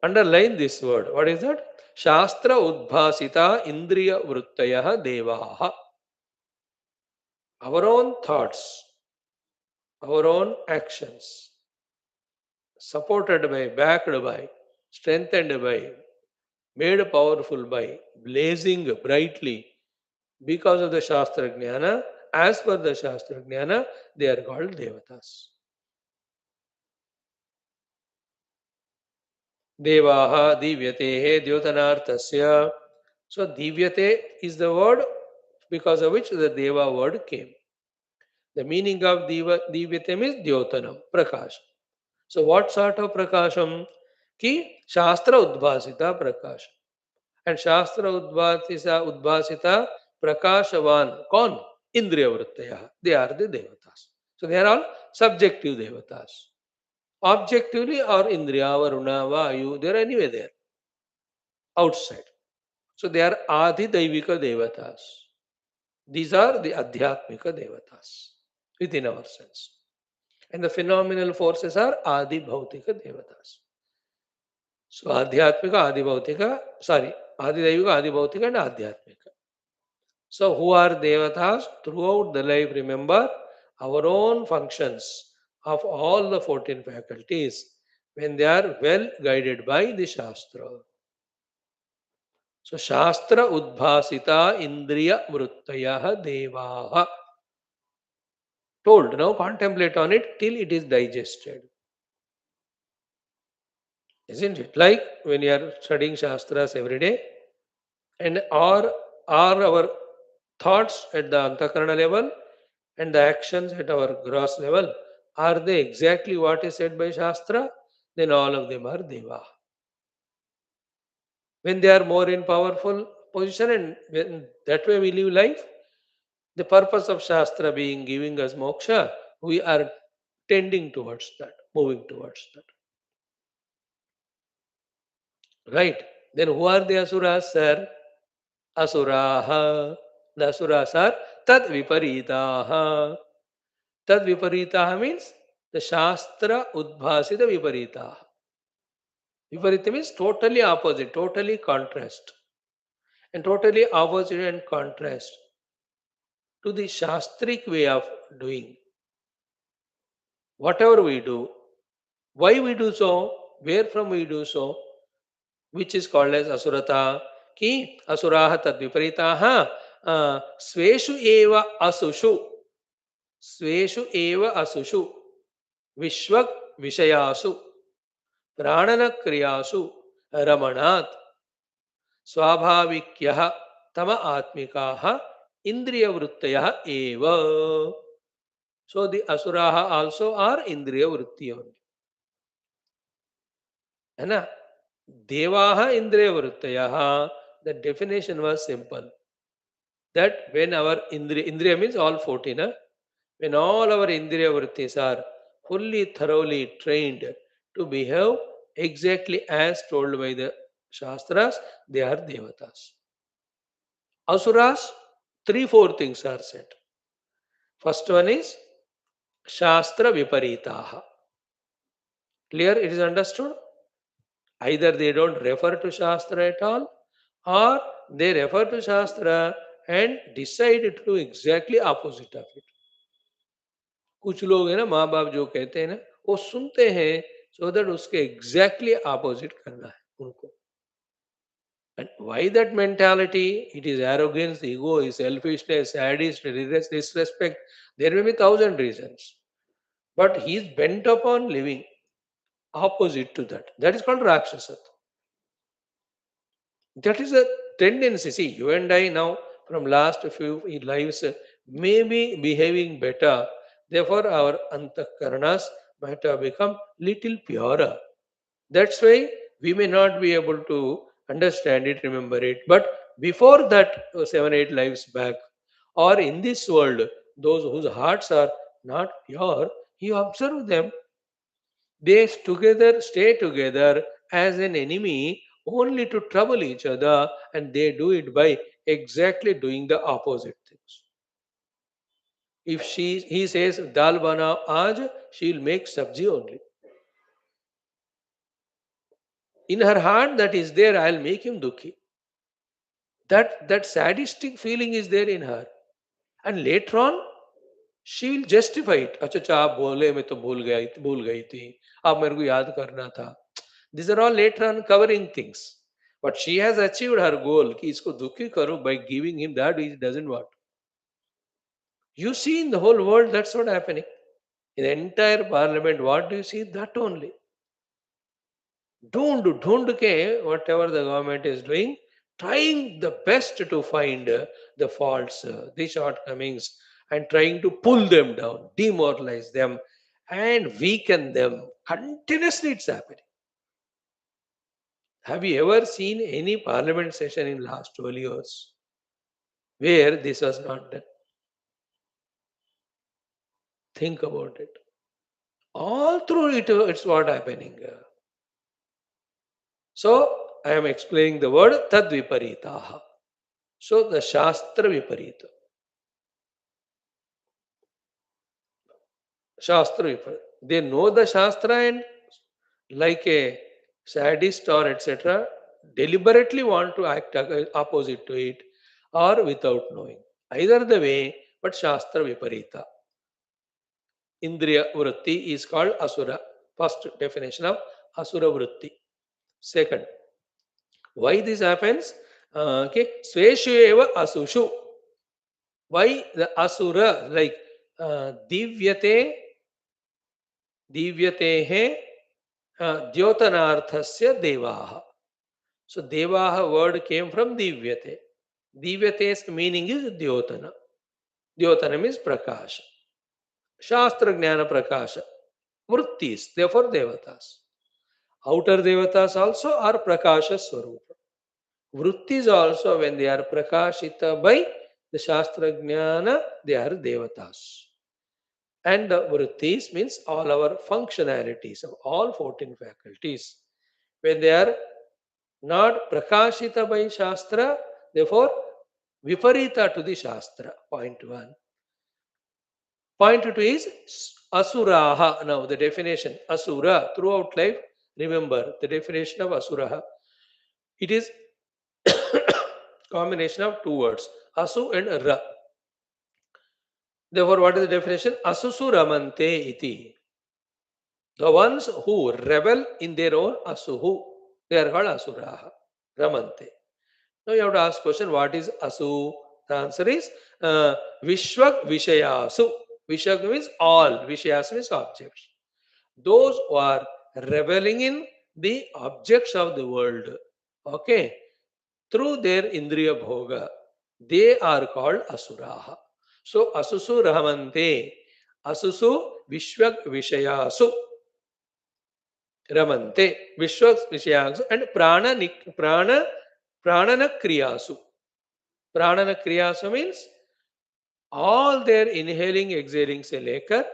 underline this word. What is that? Shastra Udbhasita Indriya Vrittaya Devaha. Our own thoughts, our own actions, supported by, backed by, strengthened by, made powerful by, blazing brightly because of the Shastra Jnana, as per the Shastra Jnana, they are called Devatas. Devaha Divyatehe Dyotanarthasya. So Divyate is the word because of which the Deva word came. The meaning of Divyatem is Dyotanam, Prakash. So what sort of Prakasham? Ki Shastra Udbhasita Prakash. And Shastra Udbhasita Prakashavan. Kon? Indriya Vrittaya. They are the Devatas. So they are all subjective Devatas. Objectively or Indriya, Varuna, Vayu, they are anyway there, outside. So they are Adi Daivika Devatas. These are the Adhyatmika Devatas within our sense. And the phenomenal forces are Adi Bhautika Devatas. So Adhyatmika, Adi Bhautika, Adi Daivika, Adi Bhautika and Adhyatmika. So who are Devatas? Throughout the life, remember our own functions of all the 14 faculties when they are well guided by the Shastra. So Shastra Udbhasita Indriya Vrittaya Devaha. Told, now contemplate on it till it is digested. Isn't it? Like when you are studying Shastras every day, and are our thoughts at the Antakarana level and the actions at our gross level, are they exactly what is said by Shastra? Then all of them are Deva. When they are more in powerful position and when that way we live life, the purpose of Shastra being giving us moksha, we are tending towards that, moving towards that. Right? Then who are the Asuras, sir? Asuraha. The Asuras are Tad Viparitaha. Tad Viparitaha means the Shastra Udbhasita Viparitaha. Viparita means totally opposite, totally contrast. And totally opposite and contrast to the Shastric way of doing. Whatever we do, why we do so, where from we do so, which is called as asurata, ki asuraha tad viparitaha sveshu eva asushu, sveshu eva asushu, vishwak vishayasu, pranana kriyasu, ramanat, swabhavikyah tama atmikaha, indriya vrittaya eva. So the asuraha also are indriya vritti only. है ना? Devaha indriya vrittaya. The definition was simple. That when our indriya means all 14, huh? When all our indriya vrittis are fully, thoroughly trained to behave exactly as told by the Shastras, they are Devatas. Asuras, 3-4 things are said. First one is Shastra Viparitaha. Clear? It is understood? Either they don't refer to Shastra at all, or they refer to Shastra and decide to do exactly opposite of it. कुछ लोग है ना, माँ बाप जो कहते हैं ना, वो सुनते हैं so that उसके exactly opposite करना है उनको. And why that mentality? It is arrogance, ego, selfishness, sadism, disrespect. There may be 1,000 reasons. But he is bent upon living opposite to that. That is called Rakshasa. That is a tendency. See, you and I now, from last few lives, may be behaving better. Therefore, our antakaranas might have become little purer. That's why we may not be able to understand it, remember it. But before that, 7, 8 lives back, or in this world, those whose hearts are not pure, you observe them. They stay together as an enemy only to trouble each other, and they do it by exactly doing the opposite things. If he says dal bana aaj, she'll make sabji only. In her heart, that is there. I'll make him dukhi. That sadistic feeling is there in her, and later on she will justify it. अच्छा अच्छा आप बोले मैं तो भूल गई थी अब मेरे को याद करना था. These are all later on covering things, but she has achieved her goal कि इसको दुखी करो by giving him that which he doesn't want. You see in the whole world that's what happening. In the entire parliament, what do you see? That only. ढूंढ के whatever the government is doing, trying the best to find the faults, the shortcomings, and trying to pull them down, demoralize them, and weaken them. Continuously it's happening. Have you ever seen any parliament session in last 12 years where this was not done? Think about it. All through it, it's what happening. So I am explaining the word tadviparitaha. So the Shastra Viparita. Shastra Viparita. They know the Shastra and like a sadist or etc. deliberately want to act opposite to it or without knowing. Either the way, but Shastra Viparita. Indriya Vritti is called Asura. First definition of Asura Vritti. Second, why this happens? Okay, Sveshu eva Asushu. Why the Asura, like Divyate, Divyatehe, Dyotanarthasya Devaha. So Devaha word came from Divyate. Divyate's meaning is Dyotana. Dyotana means Prakasha. Shastra Jnana Prakasha. Vrittis, therefore Devatas. Outer Devatas also are Prakasha Swarupa. Vrittis also, when they are Prakashita by the Shastra Jnana, they are Devatas. And the Vrittis means all our functionalities of all 14 faculties. When they are not Prakashita by Shastra, therefore Viparita to the Shastra. Point 1. Point 2 is Asuraha. Now the definition Asura throughout life. Remember the definition of Asuraha. It is combination of two words, Asu and Ra. Therefore, what is the definition? Asusu ramante iti. The ones who revel in their own asuhu, they are called asuraha, ramante. Now you have to ask question, what is asu? The answer is Vishwak Vishayasu. Vishwak means all, Vishayas means objects. Those who are reveling in the objects of the world, okay, through their Indriya Bhoga, they are called Asuraha. So Asusu Rahamante, Asusu Vishwak Vishayasu, Ramante, Vishwak Vishayasu, and Pranana Kriyasu. Pranana Kriyasu means all their inhaling, exhaling se lekar,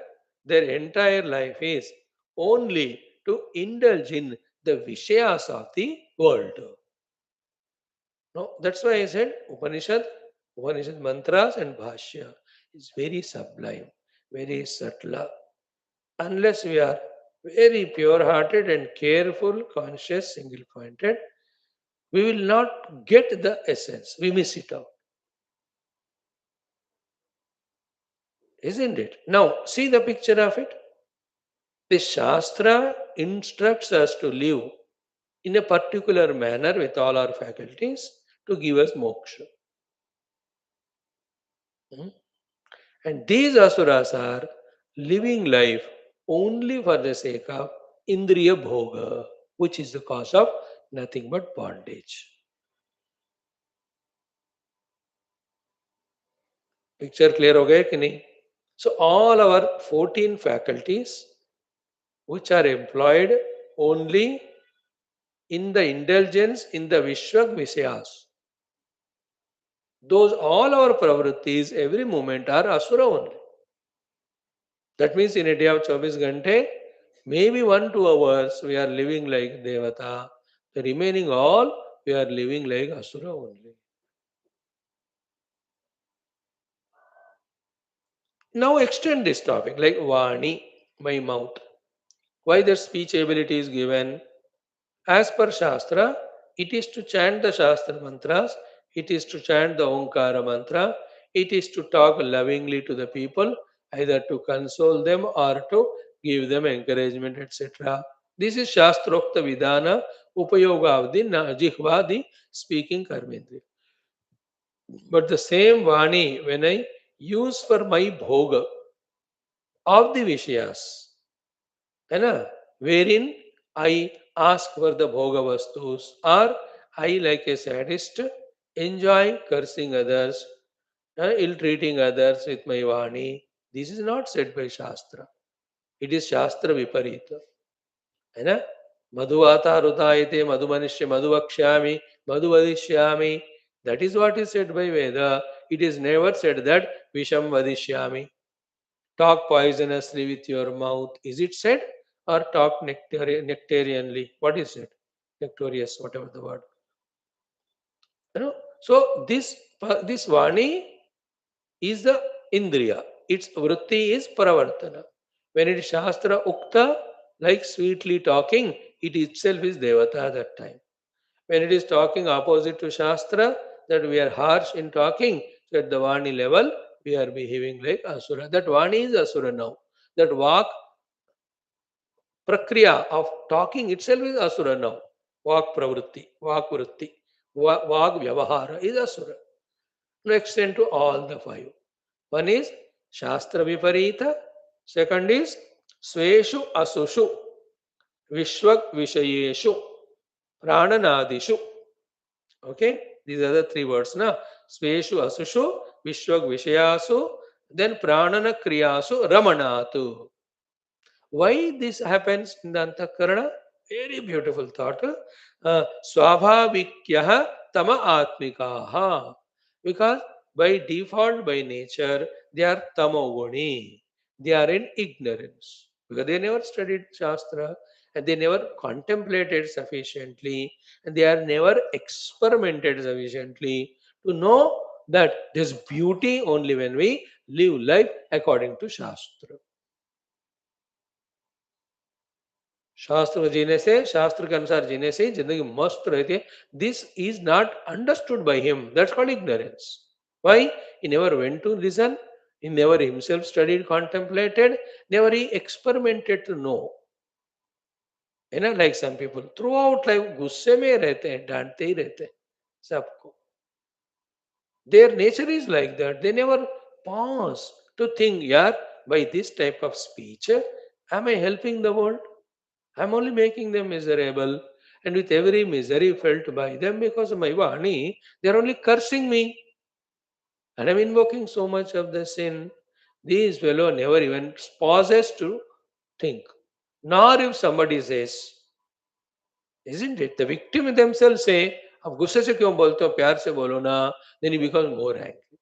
their entire life is only to indulge in the Vishayas of the world. No, that's why I said Upanishad mantras and Bhashya is very sublime, very subtle. Unless we are very pure-hearted and careful, conscious, single-pointed, we will not get the essence. We miss it out. Isn't it? Now, see the picture of it. The Shastra instructs us to live in a particular manner with all our faculties to give us moksha. And these asuras are living life only for the sake of Indriya Bhoga, which is the cause of nothing but bondage. Picture clear ho gaya ki nahi? So all our 14 faculties which are employed only in the indulgence in the Vishwak Visayas, those all our pravrittis every moment are asura only. That means in a day of 24 Gante, maybe 1-2 hours we are living like Devata. The remaining all we are living like Asura only. Now extend this topic like Vani, my mouth. Why the speech ability is given? As per Shastra, it is to chant the Shastra mantras, it is to chant the Omkara mantra, it is to talk lovingly to the people, either to console them or to give them encouragement, etc. This is Shastrokta Vidana, Upayoga of the Jihva, the speaking Karmendriya. But the same Vani, when I use for my bhoga of the Vishyas, है ना, wherein I ask for the bhoga vastus, or I, like a sadist, enjoy cursing others, ill treating others with my vani. This is not said by Shastra. It is Shastra Viparita. है ना, मधुवाता रुतायते मधुमनिष्य मधुवक्ष्यामि मधुवदिष्यामि. That is what is said by Veda. It is never said that Visham vadishyami. Talk poisonously with your mouth. Is it said? Or talk nectarianly? What is it? Nectorious, whatever the word. You know? So this Vani is the Indriya. Its Vritti is Paravartana. When it is Shastra Ukta, like sweetly talking, it itself is Devata that time. When it is talking opposite to Shastra, that we are harsh in talking, so at the Vani level, we are behaving like Asura. That Vani is Asura now. That Vak Prakriya of talking itself is Asura now. Vak Pravritti, Vak Vritti, Vak Vyavahara is Asura. Now extend to all the five. One is Shastra Viparita, second is Sveshu Asushu, Vishwak Vishayeshu, Prananadishu. Okay, these are the three words. Na? Sveshu Asushu, Vishwak Vishayasu, then Pranana Kriyasu, Ramanatu. Why this happens in the Antakarana? Very beautiful thought. Swabhavikyaha tama atmikaha. Because by default, by nature, they are tamoguni. They are in ignorance. Because they never studied Shastra and they never contemplated sufficiently and they are never experimented sufficiently to know that there's beauty only when we live life according to Shastra. शास्त्र जीने से शास्त्र के अनुसार जीने से जिंदगी मस्त रहती है. This is not understood by him. That's called ignorance. Why? He never went to listen. He never himself studied, contemplated. Never he experimented to know. You know, like some people throughout life गुस्से में रहते हैं, डांटते ही रहते हैं सबको. Their nature is like that. They never pause to think, yeah, by this type of speech, am I helping the world? I'm only making them miserable. And with every misery felt by them because of my Vani, they're only cursing me. And I'm invoking so much of the sin. These fellow never even pauses to think. Nor if somebody says, isn't it? The victim themselves say, अब गुस्से से क्यों बोलते हो, प्यार से बोलो ना. Then he becomes more angry.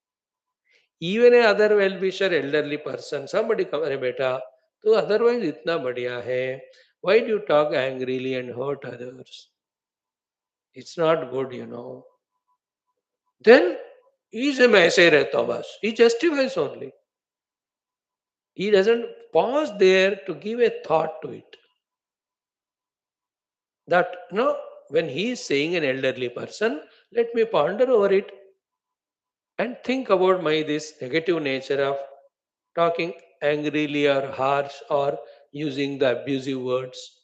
Even a other well-wisher elderly person, somebody come, अरे बेटा, तो otherwise इतना बढ़िया है. Why do you talk angrily and hurt others? It's not good, you know. Then he is a मैं ऐसे ही रहता हूँ बस. He justifies only. He doesn't pause there to give a thought to it. That, you know, when he is saying an elderly person, let me ponder over it and think about my this negative nature of talking angrily or harsh or using the abusive words.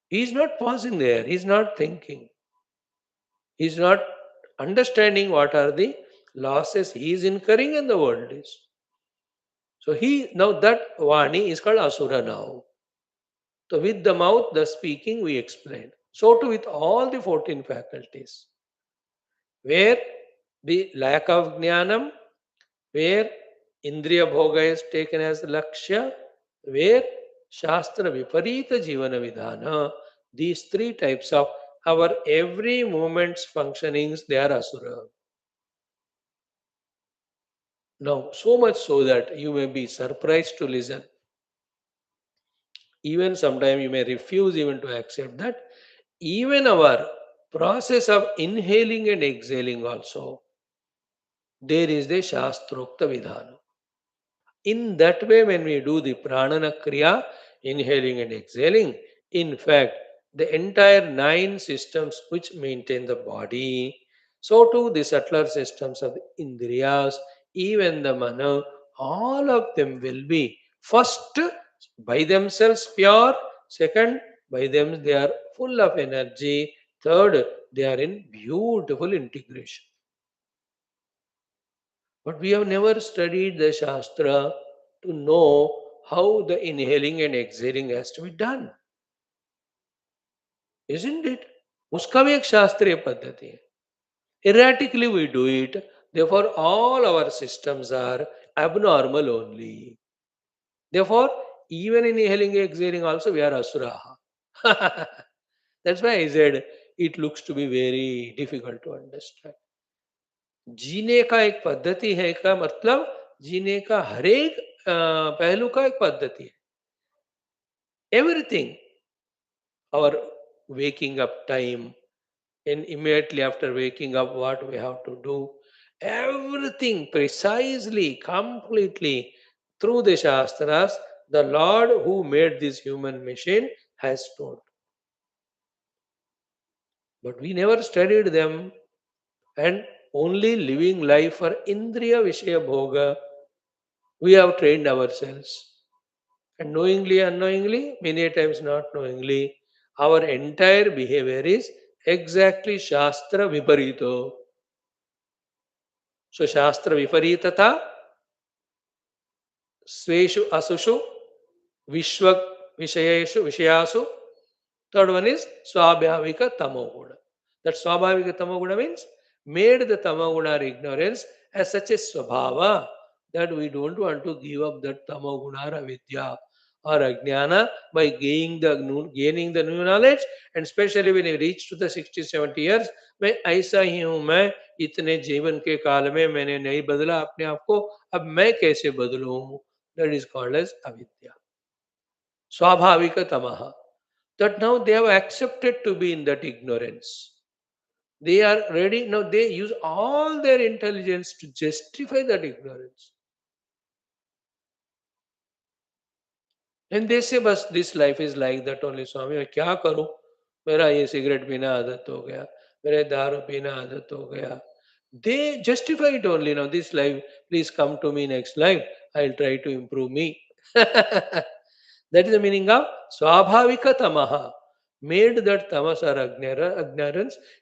He is not pausing there. He is not thinking. He is not understanding what are the losses he is incurring and the world is. So he now that Vani is called Asura now. So with the mouth, the speaking we explained. So too with all the 14 faculties. Where the lack of jnanam, where Indriya Bhoga is taken as Lakshya, where Shastra Viparita Jivana Vidhana, these three types of our every moment's functionings, they are Asura. Now, so much so that you may be surprised to listen. Even sometimes you may refuse even to accept that. Even our process of inhaling and exhaling also, there is the Shastrokta Vidhana. In that way, when we do the pranana kriya, inhaling and exhaling, in fact, the entire nine systems which maintain the body, so too the subtler systems of the indriyas, even the mana, all of them will be first by themselves pure, second by them they are full of energy, third they are in beautiful integration. But we have never studied the Shastra to know how the inhaling and exhaling has to be done, isn't it? उसका भी एक शास्त्रीय पद्धति है. Erratically we do it, therefore all our systems are abnormal only. Therefore, even in inhaling and exhaling also we are asuraha. That's why I said it looks to be very difficult to understand. जीने का एक पद्धति है का मतलब जीने का हर एक पहलू का एक पद्धति है. Everything, our waking up time, and immediately after waking up what we have to do, everything precisely, completely through the Shastras, the Lord who made this human machine has told. But we never studied them, and only living life for Indriya Vishaya Bhoga, we have trained ourselves. And knowingly, unknowingly, many times not knowingly, our entire behavior is exactly Shastra Viparito. So, Shastra Viparitata, Sveshu Asushu, Vishwa Vishayeshu Vishayasu. Third one is Swabhavika Tamoguna. That Swabhavika Tamoguna means made the Tamoguna or ignorance as such a Swabhava that we don't want to give up that Tamoguna or avidya or ajnana by gaining the new knowledge, and especially when you reach to the 60-70 years, मैं ऐसा ही हूँ, मैं इतने जीवन के काल में मैंने नहीं बदला अपने आप को, अब मैं कैसे बदलूं? That is called as avidya. Swabhavika tamaha. That now they have accepted to be in that ignorance. They are ready, now they use all their intelligence to justify that ignorance. And they say, बस this life is like that only, स्वामी मैं क्या करूं, मेरा ये cigarette पीना आदत हो गया, मेरे दारू पीना आदत हो गया. They justify it only. Now this life, please come to me next life, I'll try to improve me. That is the meaning of swabhavika tamaha. Made that tamas or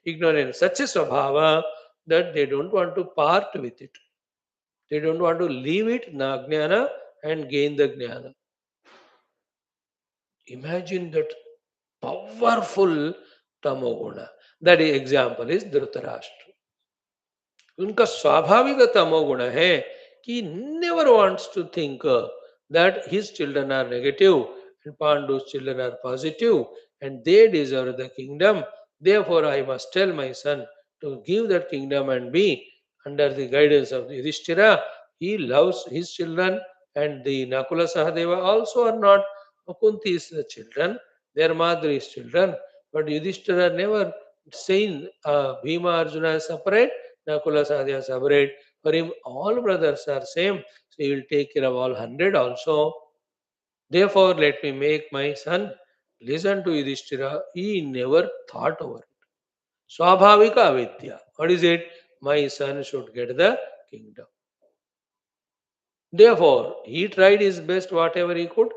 ignorance, such a swabhava that they don't want to part with it. They don't want to leave it, na jnana, and gain the jnana. Imagine that powerful tamoguna. That example is Dhritarashtra. उनका स्वाभाविक तमोगुण है कि never wants to think that his children are negative and Pandu's children are positive and they deserve the kingdom. Therefore, I must tell my son to give that kingdom and be under the guidance of the Yudhishthira. He loves his children, and the Nakula Sahadeva also are not Kunti's children, their mother's children. But Yudhishthira never seen Bhima Arjuna separate, Nakula Sahadeva separate. For him, all brothers are same. So he will take care of all 100 also. Therefore, let me make my son listen to Yudhishthira. He never thought over it. Swabhavika avidya. What is it? My son should get the kingdom. Therefore, he tried his best, whatever he could.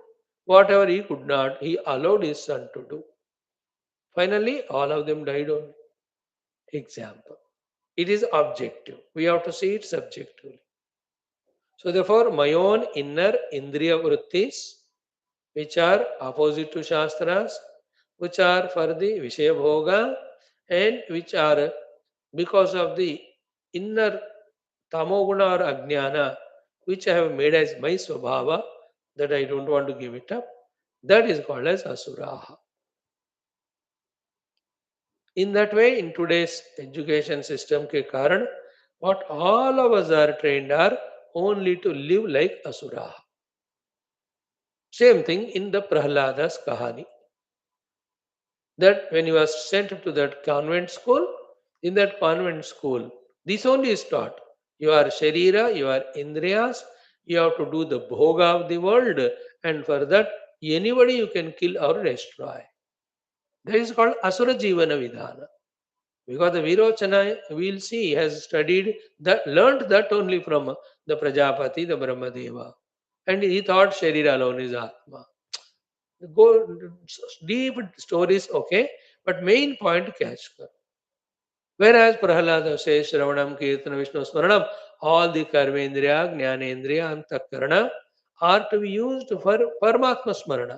Whatever he could not, he allowed his son to do. Finally, all of them died only. Example. It is objective. We have to see it subjectively. So, therefore, my own inner indriya vrittis, which are opposite to Shastras, which are for the Vishaya Bhoga, and which are because of the inner tamoguna or ajnana, which I have made as my swabhava, that I don't want to give it up, that is called as asuraha. In that way, in today's education system ke karan, what all of us are trained are only to live like asuraha. Same thing in the Prahlada's Kahani. That when he was sent to that convent school, in that convent school, this only is taught. Your Sharira, your Indriyas, you have to do the bhoga of the world, and for that, anybody you can kill or destroy. That is called Asura Jivana Vidhana. Because the Virochana, we'll see, has studied that, learnt that only from the Prajapati, the Brahmadeva. And he thought Sharira alone is Atma. Go deep stories, okay, but main point catch. Whereas Prahalada says Shravanam, Kirtana, Vishnu Smaranam, all the Karmendriya, Jnanendriya, and Takarana are to be used for Paramatma Smarana.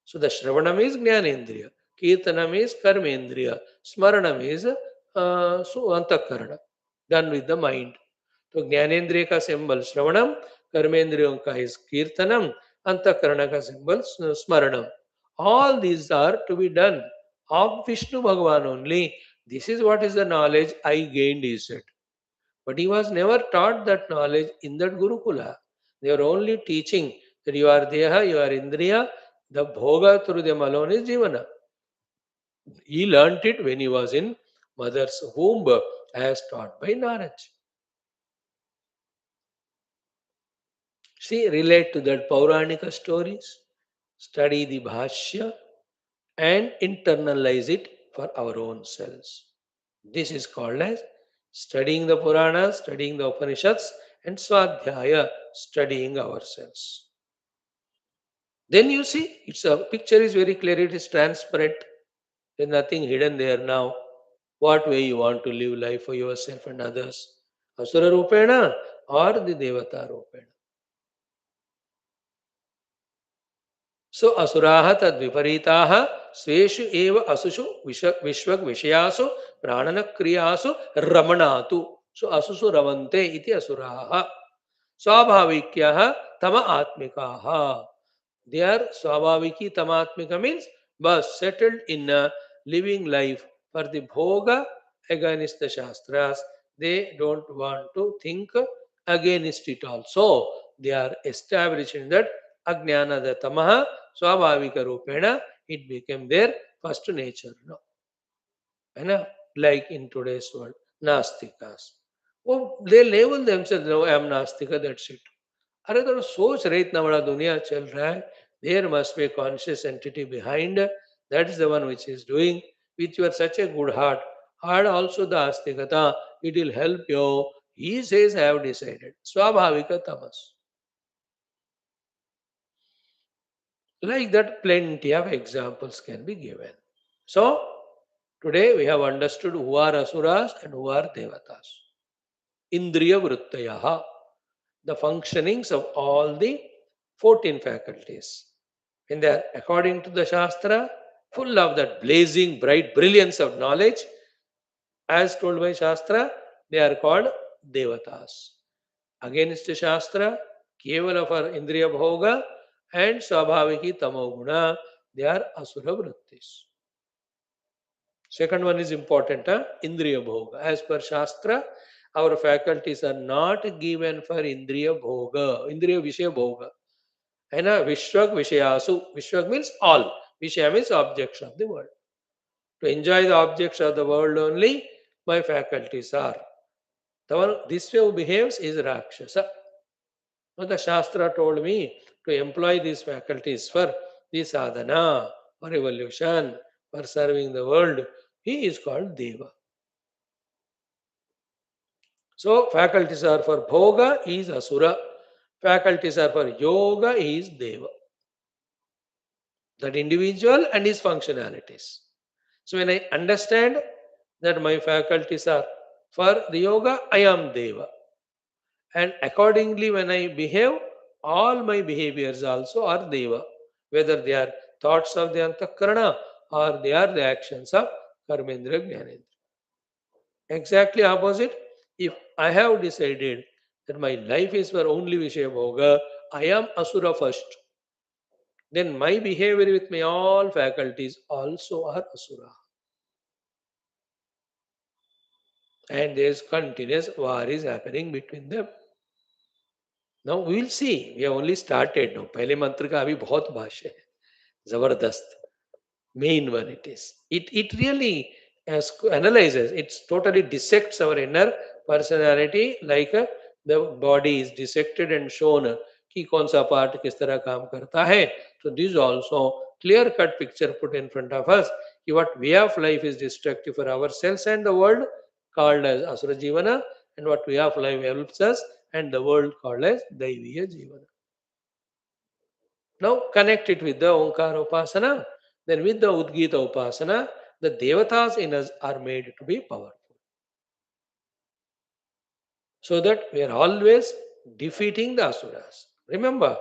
So the Shravanam is Jnanendriya, Kirtanam is Karmendriya, Smaranam is Antakarana, done with the mind. तो ज्ञानेन्द्रिय का symbol श्रवणम, कर्मेंद्रियों का is कीर्तनम, अंतःकरण का symbol स्मरणम. All these are to be done of Vishnu Bhagavan only. This is what is the knowledge I gained, he said. But he was never taught that knowledge in that Gurukula. They were only teaching that you are Deha, you are Indriya, the Bhoga through them alone is Jivana. He learnt it when he was in mother's womb as taught by Narad. See, relate to that Pauranika stories, study the Bhashya, and internalize it for our own selves. This is called as studying the Puranas, studying the Upanishads, and Swadhyaya, studying ourselves. Then you see, it's a picture is very clear, it is transparent. There's nothing hidden there now. What way you want to live life for yourself and others? Asura Rupena or the Devata Rupena. So asuraha tad viparitaha sveshu eva asushu vishvak vishayasu pranana kriyasu ramanatu. So asusu ravante iti asuraha. Swabhavikyaha tama atmikaha. They are swabhaviki tamatmika means but settled in a living life for the bhoga against the shastras. They don't want to think against it also. They are established in that ajnana the tamaha swabhavika rupena. It became their first nature. No? Like in today's world, nastikas. Oh, they label themselves, no, I am nastika, that's it. अरे तो सोच रहे इतना बड़ा दुनिया चल रहा है, there must be a conscious entity behind, that is the one which is doing with your such a good heart. Heart also the astikata, it will help you. He says, I have decided. Swabhavika tamas. Like that, plenty of examples can be given. So, today we have understood who are asuras and who are devatas. Indriya vrittayaha, the functionings of all the 14 faculties. When they are, according to the Shastra, full of that blazing bright brilliance of knowledge, as told by Shastra, they are called Devatas. Against the Shastra, Kevala for Indriya Bhoga and Swabhaviki Tamoguna, they are Asura Vrittis. Second one is important, Indriya Bhoga. As per Shastra, our faculties are not given for Indriya Bhoga, Indriya Vishaya Bhoga. And Vishwak Vishayasu. Vishwak means all. Vishaya means objects of the world. To enjoy the objects of the world only, my faculties are. The one this way who behaves is Rakshasa. Now the Shastra told me to employ these faculties for the sadhana, for evolution, for serving the world. He is called Deva. So faculties are for Bhoga, he is Asura. Faculties are for Yoga, he is Deva. That individual and his functionalities. So when I understand that my faculties are for the yoga, I am Deva. And accordingly, when I behave, all my behaviors also are Deva. Whether they are thoughts of the Antakarana or they are the actions of Karmendra Jnanendra. Exactly opposite. If I have decided that my life is for only Vishaya Bhoga, I am Asura first. Then my behavior with my all faculties also are Asura. And there is continuous war is happening between them. Now we will see. We have only started now. पहले मंत्र का अभी बहुत भाष्य है, जबरदस्त. Main one it is. It really analyzes. It totally dissects our inner personality, like the body is dissected and shown कि कौन सा part किस तरह काम करता है. So this is also clear cut picture put in front of us कि what way of life is destructive for ourselves and the world, called as Asura Jivana, and what way of life helps us and the world called as Daiviya Jivana. Now connect it with the Omkara Upasana. Then with the Udgita Upasana, the Devatas in us are made to be powerful. So that we are always defeating the Asuras. Remember,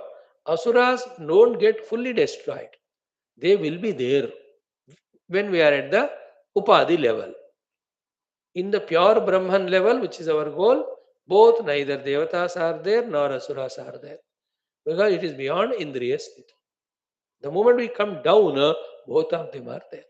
Asuras don't get fully destroyed. They will be there when we are at the Upadhi level. In the pure Brahman level, which is our goal, both neither Devatas are there nor Asuras are there. Because it is beyond Indriya Sthiti. The moment we come down, both of them are there.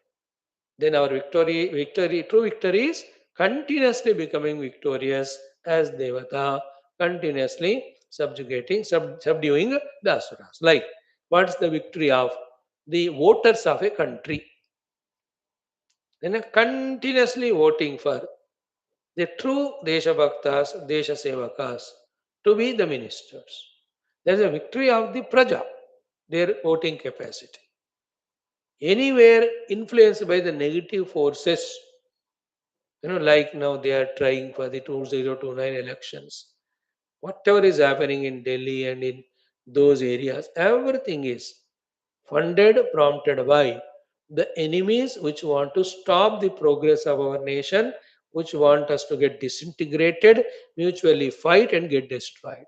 Then our true victory is continuously becoming victorious as Devata, continuously subduing the Asuras. Like, what's the victory of the voters of a country? Then continuously voting for the true Desha Bhaktas, Desha Sevakas to be the ministers. There is a victory of the Praja, their voting capacity. Anywhere influenced by the negative forces, like now they are trying for the 2029 elections. Whatever is happening in Delhi and in those areas, everything is funded, prompted by the enemies which want to stop the progress of our nation, which want us to get disintegrated, mutually fight and get destroyed.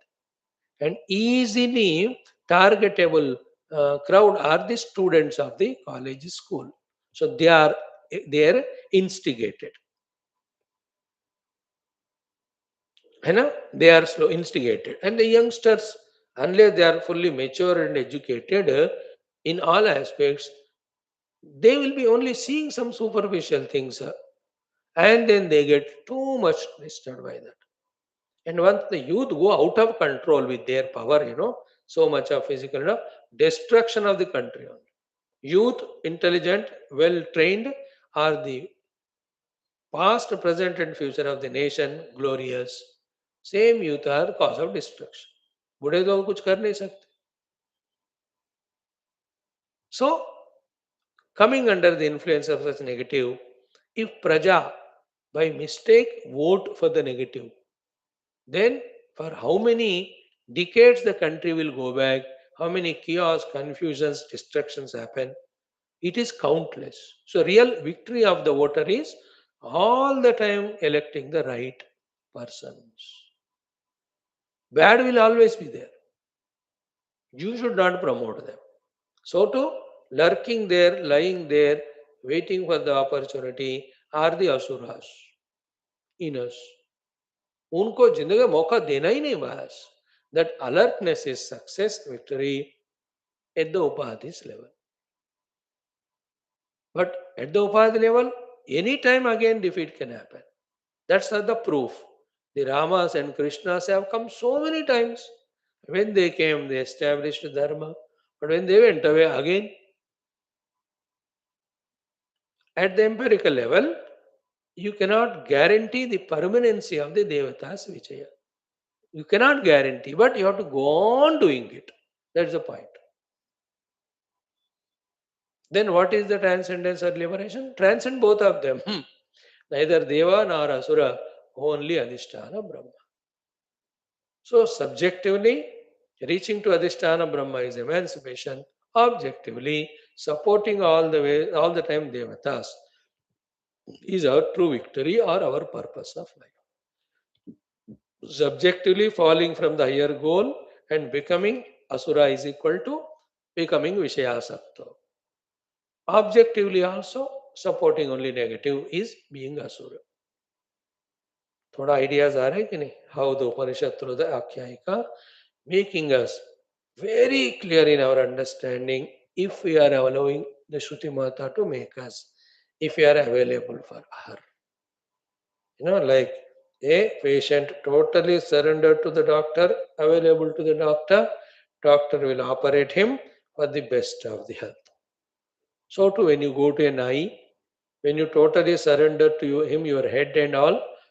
And easily targetable crowd are the students of the college school. So they are instigated. They are slow instigated. And the youngsters, unless they are fully mature and educated in all aspects, they will be only seeing some superficial things. And then they get too much disturbed by that. And once the youth go out of control with their power, so much of physical, destruction of the country. Youth, intelligent, well trained, are the past, present, and future of the nation, glorious. Same youth are cause of destruction. बूढ़े लोग कुछ कर नहीं सकते. So, coming under the influence of such negative, if Praja by mistake vote for the negative, then for how many decades the country will go back, how many chaos, confusions, destructions happen, it is countless. So real victory of the voter is all the time electing the right persons. Bad will always be there. You should not promote them. So too, lurking there, lying there, waiting for the opportunity are the asuras in us. उनको जिंदगी में मौका देना ही नहीं बस. That alertness is success, victory at the upadhis level. But at the upadhi level, any time again defeat can happen. That's not the proof. The Ramas and Krishnas have come so many times. When they came, they established dharma. But when they went away again, at the empirical level, you cannot guarantee the permanency of the Devatas Vijaya. You cannot guarantee, but you have to go on doing it. That's the point. Then what is the transcendence or liberation? Transcend both of them. Neither Deva nor Asura, only Adhisthana Brahma. So subjectively, reaching to Adhisthana Brahma is emancipation. Objectively, supporting all the time Devatas is our true victory or our purpose of life. Subjectively falling from the higher goal and becoming Asura is equal to becoming Vishayasakta. Objectively also supporting only negative is being Asura. थोड़ा ideas आ रहे कि नहीं? How the Upanishad through the Akhyayika making us very clear in our understanding if we are allowing the Shruti Mata to make us, if we are available for her. Like a patient totally surrendered to the doctor, available to the doctor, doctor will operate him for the best of the health. So too, when you go to an eye, when you totally surrender to him, your head and all,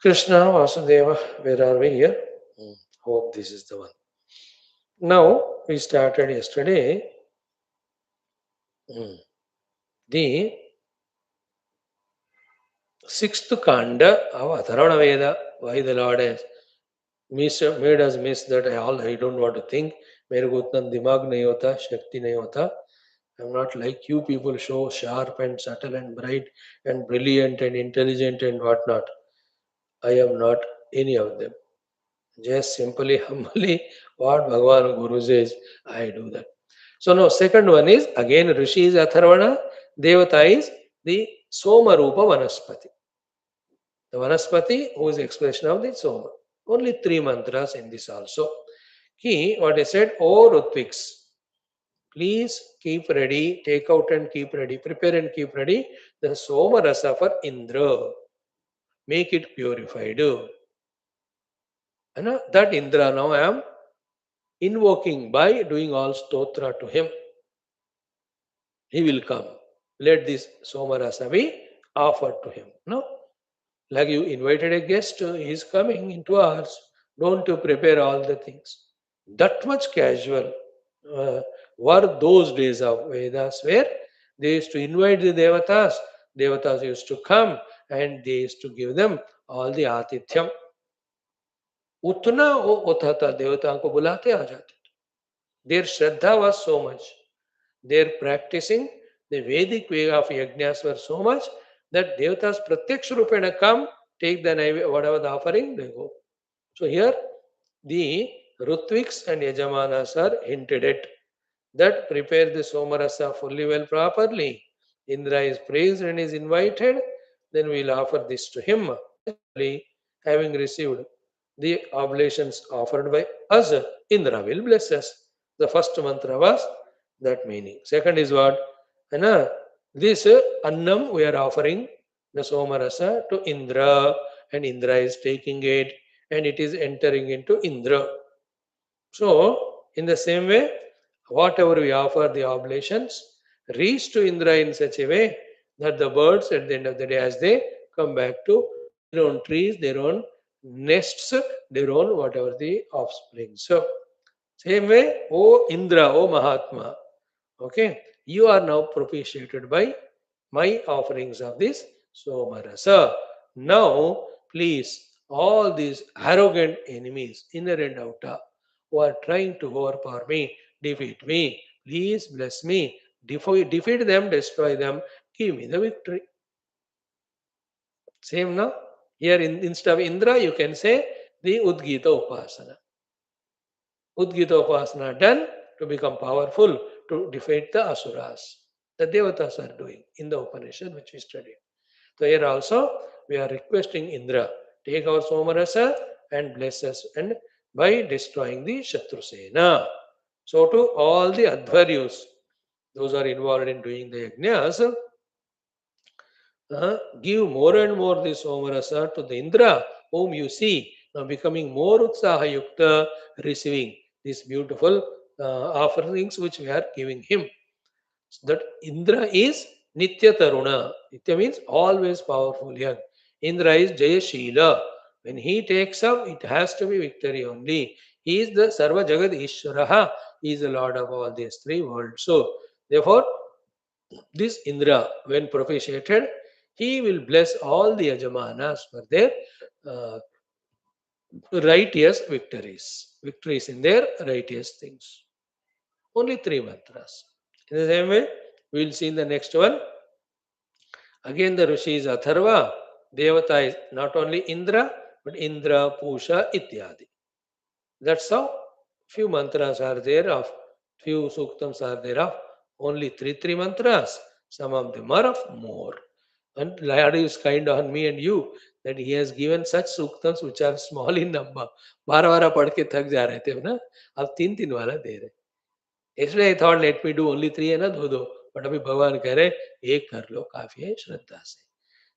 Krishna, Vasudeva, where are we here? Hope this is the one. Now, we started yesterday the sixth Khanda of Atharvana Veda. Why the Lord has made us miss that I don't want to think. मेरे को उतना दिमाग नहीं होता, शक्ति नहीं होता. I'm not like you people show sharp and subtle and bright and brilliant and intelligent and whatnot. I am not any of them. Just simply, humbly, what Bhagavan Guru says, I do that. So now, second one is, again, Rishi is Atharvana, Devata is the Soma Rupa Vanaspati. The Vanaspati, who is the expression of the Soma. Only three mantras in this also. Key, what I said, O Rutviks, please keep ready, take out and keep ready, prepare and keep ready the Soma Rasa for Indra. Make it purified. And that Indra now I am invoking by doing all stotra to him. He will come. Let this Somarasa be offered to him. No? Like you invited a guest, he is coming in 2 hours. Don't you prepare all the things. That much casual were those days of Vedas where they used to invite the Devatas. Devatas used to come and they used to give them all the Atithyam. उतना वो होता था, देवताओं को बुलाते आ जाते. Their Shraddha was so much. Their practicing the Vedic way of yajnas were so much that Devatas Pratyaksh Rupena come, take the whatever the offering, they go. So here the Rutviks and Yajamanas are hinted at that prepare the Somarasa fully well properly. Indra is praised and is invited, then we will offer this to him. Gradually, having received the oblations offered by us, Indra will bless us. The first mantra was that meaning. Second is what? This Annam we are offering the Somarasa to Indra, and Indra is taking it and it is entering into Indra. So, in the same way, whatever we offer the oblations reach to Indra in such a way that the birds at the end of the day, as they come back to their own trees, their own nests, their own whatever the offspring. So, same way, O Indra, O Mahatma, okay, you are now propitiated by my offerings of this Somarasa. Now, please, all these arrogant enemies, inner and outer, who are trying to overpower me, defeat me, please bless me, defeat them, destroy them, give me the victory. Same now. Here, instead of Indra, you can say the Udgita Upasana. Udgita Upasana done to become powerful to defeat the Asuras. The Devatas are doing in the Upanishad which we studied. So here also we are requesting Indra, take our Somarasa and bless us and by destroying the Shatrusena. So to all the Advaryus, those are involved in doing the Yajnas, give more and more this Somarasa to the Indra, whom you see now becoming more Utsaha Yukta, receiving these beautiful offerings which we are giving him. So that Indra is Nitya Taruna. Nitya means always powerful, young. Indra is Jayashila. When he takes up, it has to be victory only. He is the Sarva Jagad Ishwaraha. He is the Lord of all these three worlds. So, therefore, this Indra, when propitiated, he will bless all the Yajamanas for their uh, righteous victories in their righteous things. Only three mantras. In the same way, we will see in the next one. Again, the Rishi is Atharva. Devata is not only Indra, but Indra, Pusha, Ityadi. That's how few mantras are there of, few suktams are there of. Only three mantras. Some of them are of more. And Lord is kind on me and you that he has given such suktams which are small in number. 12 पढ़ के थक जा रहे थे ना, अब 3 वाला दे रहे. इसलिए I thought let me do only 3 है ना, दो बट अभी भगवान कह रहे एक कर लो, काफी है श्रद्धा से.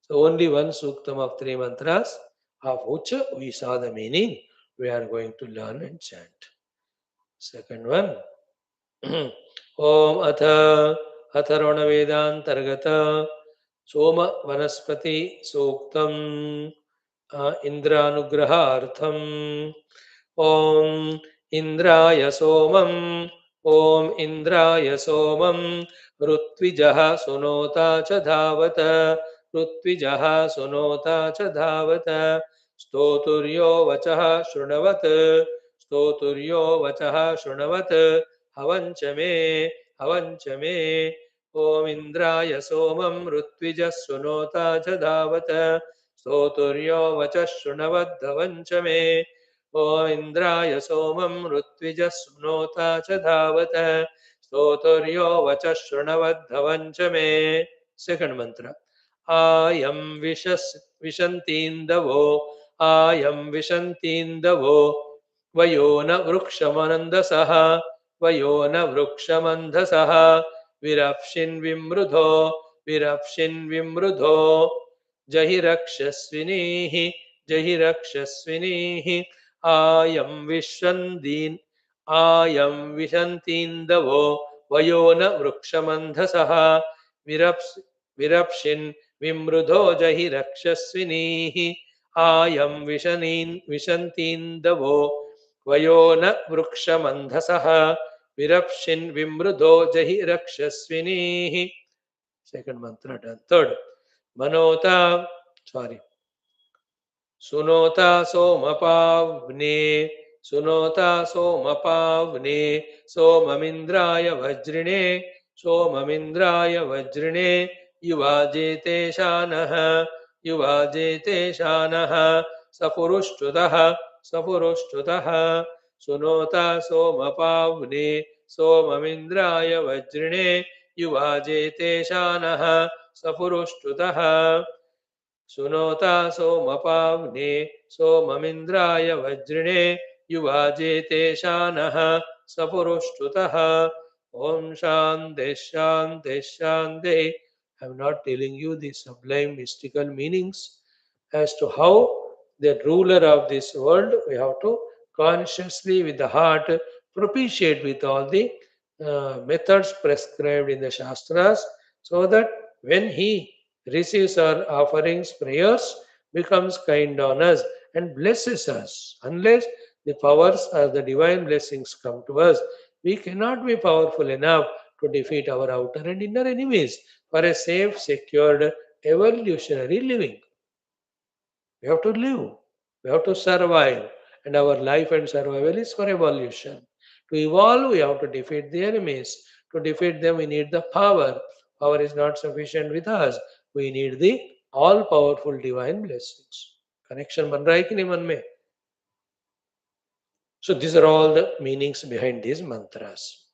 So only one suktam of 3 mantras of which we saw the meaning we are going to learn and chant. Second one. Om Atha Atharvana Vedantargata Soma Vanaspati Suktam इन्द्रानुग्रहार्थम् ॐ इन्द्राय सोमम् ॐ इन्द्राय सोमम् ऋत्विजः सुनोता च धावत ऋत्विजः सुनोता च धावत स्तोतुर्यो वचः शृण्वत् स्तोतुर्यो वचः शृण्वत् हवञ्च मे ॐ इन्द्राय सोमम् ऋत्विजः सुनोता च धावत स्तोतुर्यो वचः शृण्वद्धवञ्च मे ॐ इन्द्राय सोमम् ऋत्विजः सुनोता च धावत स्तोतुर्यो वचः शृण्वद्धवञ्च मे सेकंड मंत्र आयं विशन्तीन्दवो आयं विशन्तीन्दवो वयो न वृक्षमनन्दसः वयो न वृक्षमन्धसः विरप्शिन् विमृधो जहिरक्षस्विनीः जहिरक्षस्विनीः आयं विशन्तीन्दवो वयो न वृक्षमन्धसः विरप्शिन् विमृधो जहिरक्षस्विनीः आयं विशन्तीन्दवो वयो न वृक्षमन्धसः विरप्शिन् विमृधो जहिरक्षस्विनीः सेकंड मंत्र done third मनोता सुनोता सोमपावने सोममिन्द्राय वज्रिणे युवाजेते शानः सपुरुष्टुतः सुनोता सोमपावने सोममिन्द्राय वज्रिणे युवाजेते शानः सपुरुष्टुतः सुनोता सोमपावने सोममिन्द्राय वज्रिणे युवाजेते शानः सपुरुष्टुतः Om Shanti Shanti Shanti. I am not telling you the sublime mystical meanings as to how the ruler of this world, we have to consciously with the heart propitiate with all the methods prescribed in the Shastras, so that when he receives our offerings, prayers, becomes kind on us and blesses us. Unless the powers or the divine blessings come to us, we cannot be powerful enough to defeat our outer and inner enemies for a safe, secured, evolutionary living. We have to live, we have to survive, and our life and survival is for evolution. To evolve, we have to defeat the enemies. To defeat them, we need the power. Power is not sufficient with us. We need the all powerful divine blessings. Connection ban raha hai ki nahi man mein? So these are all the meanings behind these mantras.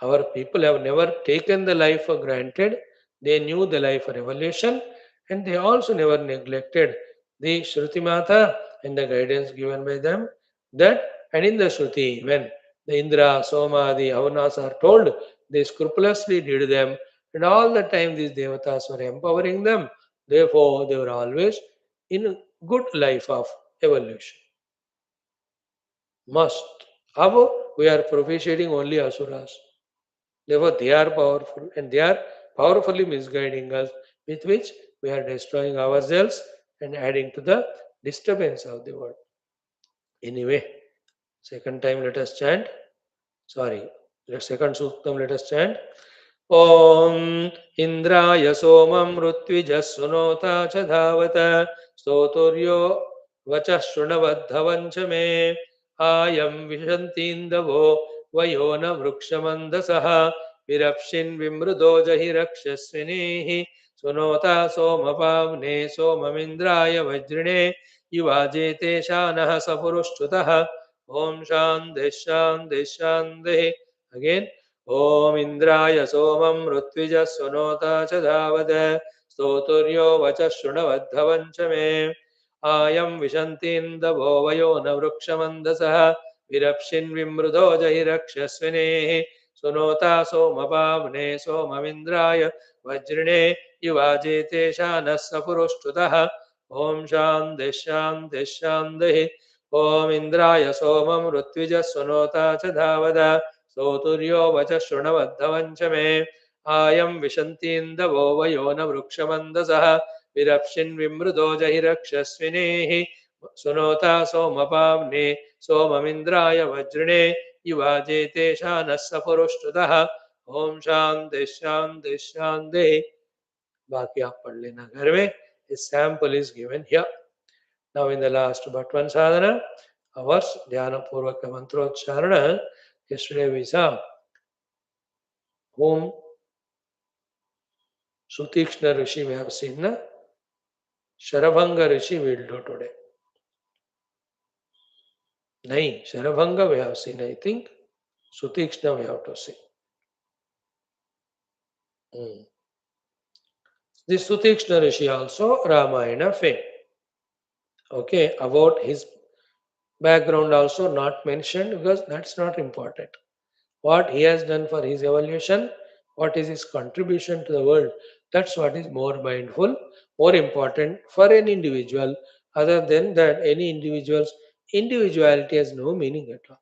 Our people have never taken the life for granted. They knew the life for evolution, and they also never neglected the Shruti Mata and the guidance given by them. And in the Shruti, when the Indra, Soma, the Avanas are told, they scrupulously did them, and all the time these devatas were empowering them. Therefore, they were always in good life of evolution. Must. How we are propitiating only asuras. Therefore, they are powerful and they are powerfully misguiding us, with which we are destroying ourselves and adding to the disturbance of the world. Anyway, second time let us chant. Second suktam let us chant. Om Indraya Somam Rutvijas Sunota Chadhavata Stoturyo Vachah Shunavadhavancha me Ayam Vishantindavo Vayona Vrukshamandasaha Virapshin Vimrudo Jahirakshasvinihi Sunota Somapavne Somamindraya Vajrine Yuvajete Shanaha Sapurushchutaha Om Shanti Shanti Shanti. Again. Om Indraya Somam Rutvija Sunota Chadavada Stoturyo Vacha Shunavadhavancha me Ayam Vishantinda Vayo Navrukshamandasaha Virapshin Vimrudo Jahirakshasvine Sunota Somapavne Somamindraya Vajrine Yuvajete Shanas Sapurushtudaha Om Shanti Shanti Shanti. Om Indraya Somam Rutvija Sunota Chadavada Soturyo Vacha Shunavadhavancha me Ayam Vishantinda Vovayona Vrukshamandasaha विरप्शिन् विमृदो जहिरक्षस्विनेः सुनोता सोमपाव्ने सोममिन्द्राय वज्रिणे युवाजेते शानः सपुरुष्टुतः Om Shanti शांति शांति. बाकी आप पढ़ लेना घर में. This sample is given here. Now in the last but one sadhana, our dhyana purvaka mantrocharana. Yesterday we saw whom Sutikshna Rishi we have seen. Na? Sharabhanga Rishi we will do today. Nahi, Sharabhanga we have seen, I think. Sutikshna we have to see. This Sutikshna Rishi also Ramayana fame. Okay, about his background also not mentioned because that's not important. What he has done for his evolution, what is his contribution to the world, that's what is more mindful, more important for an individual. Other than that, any individual's individuality has no meaning at all.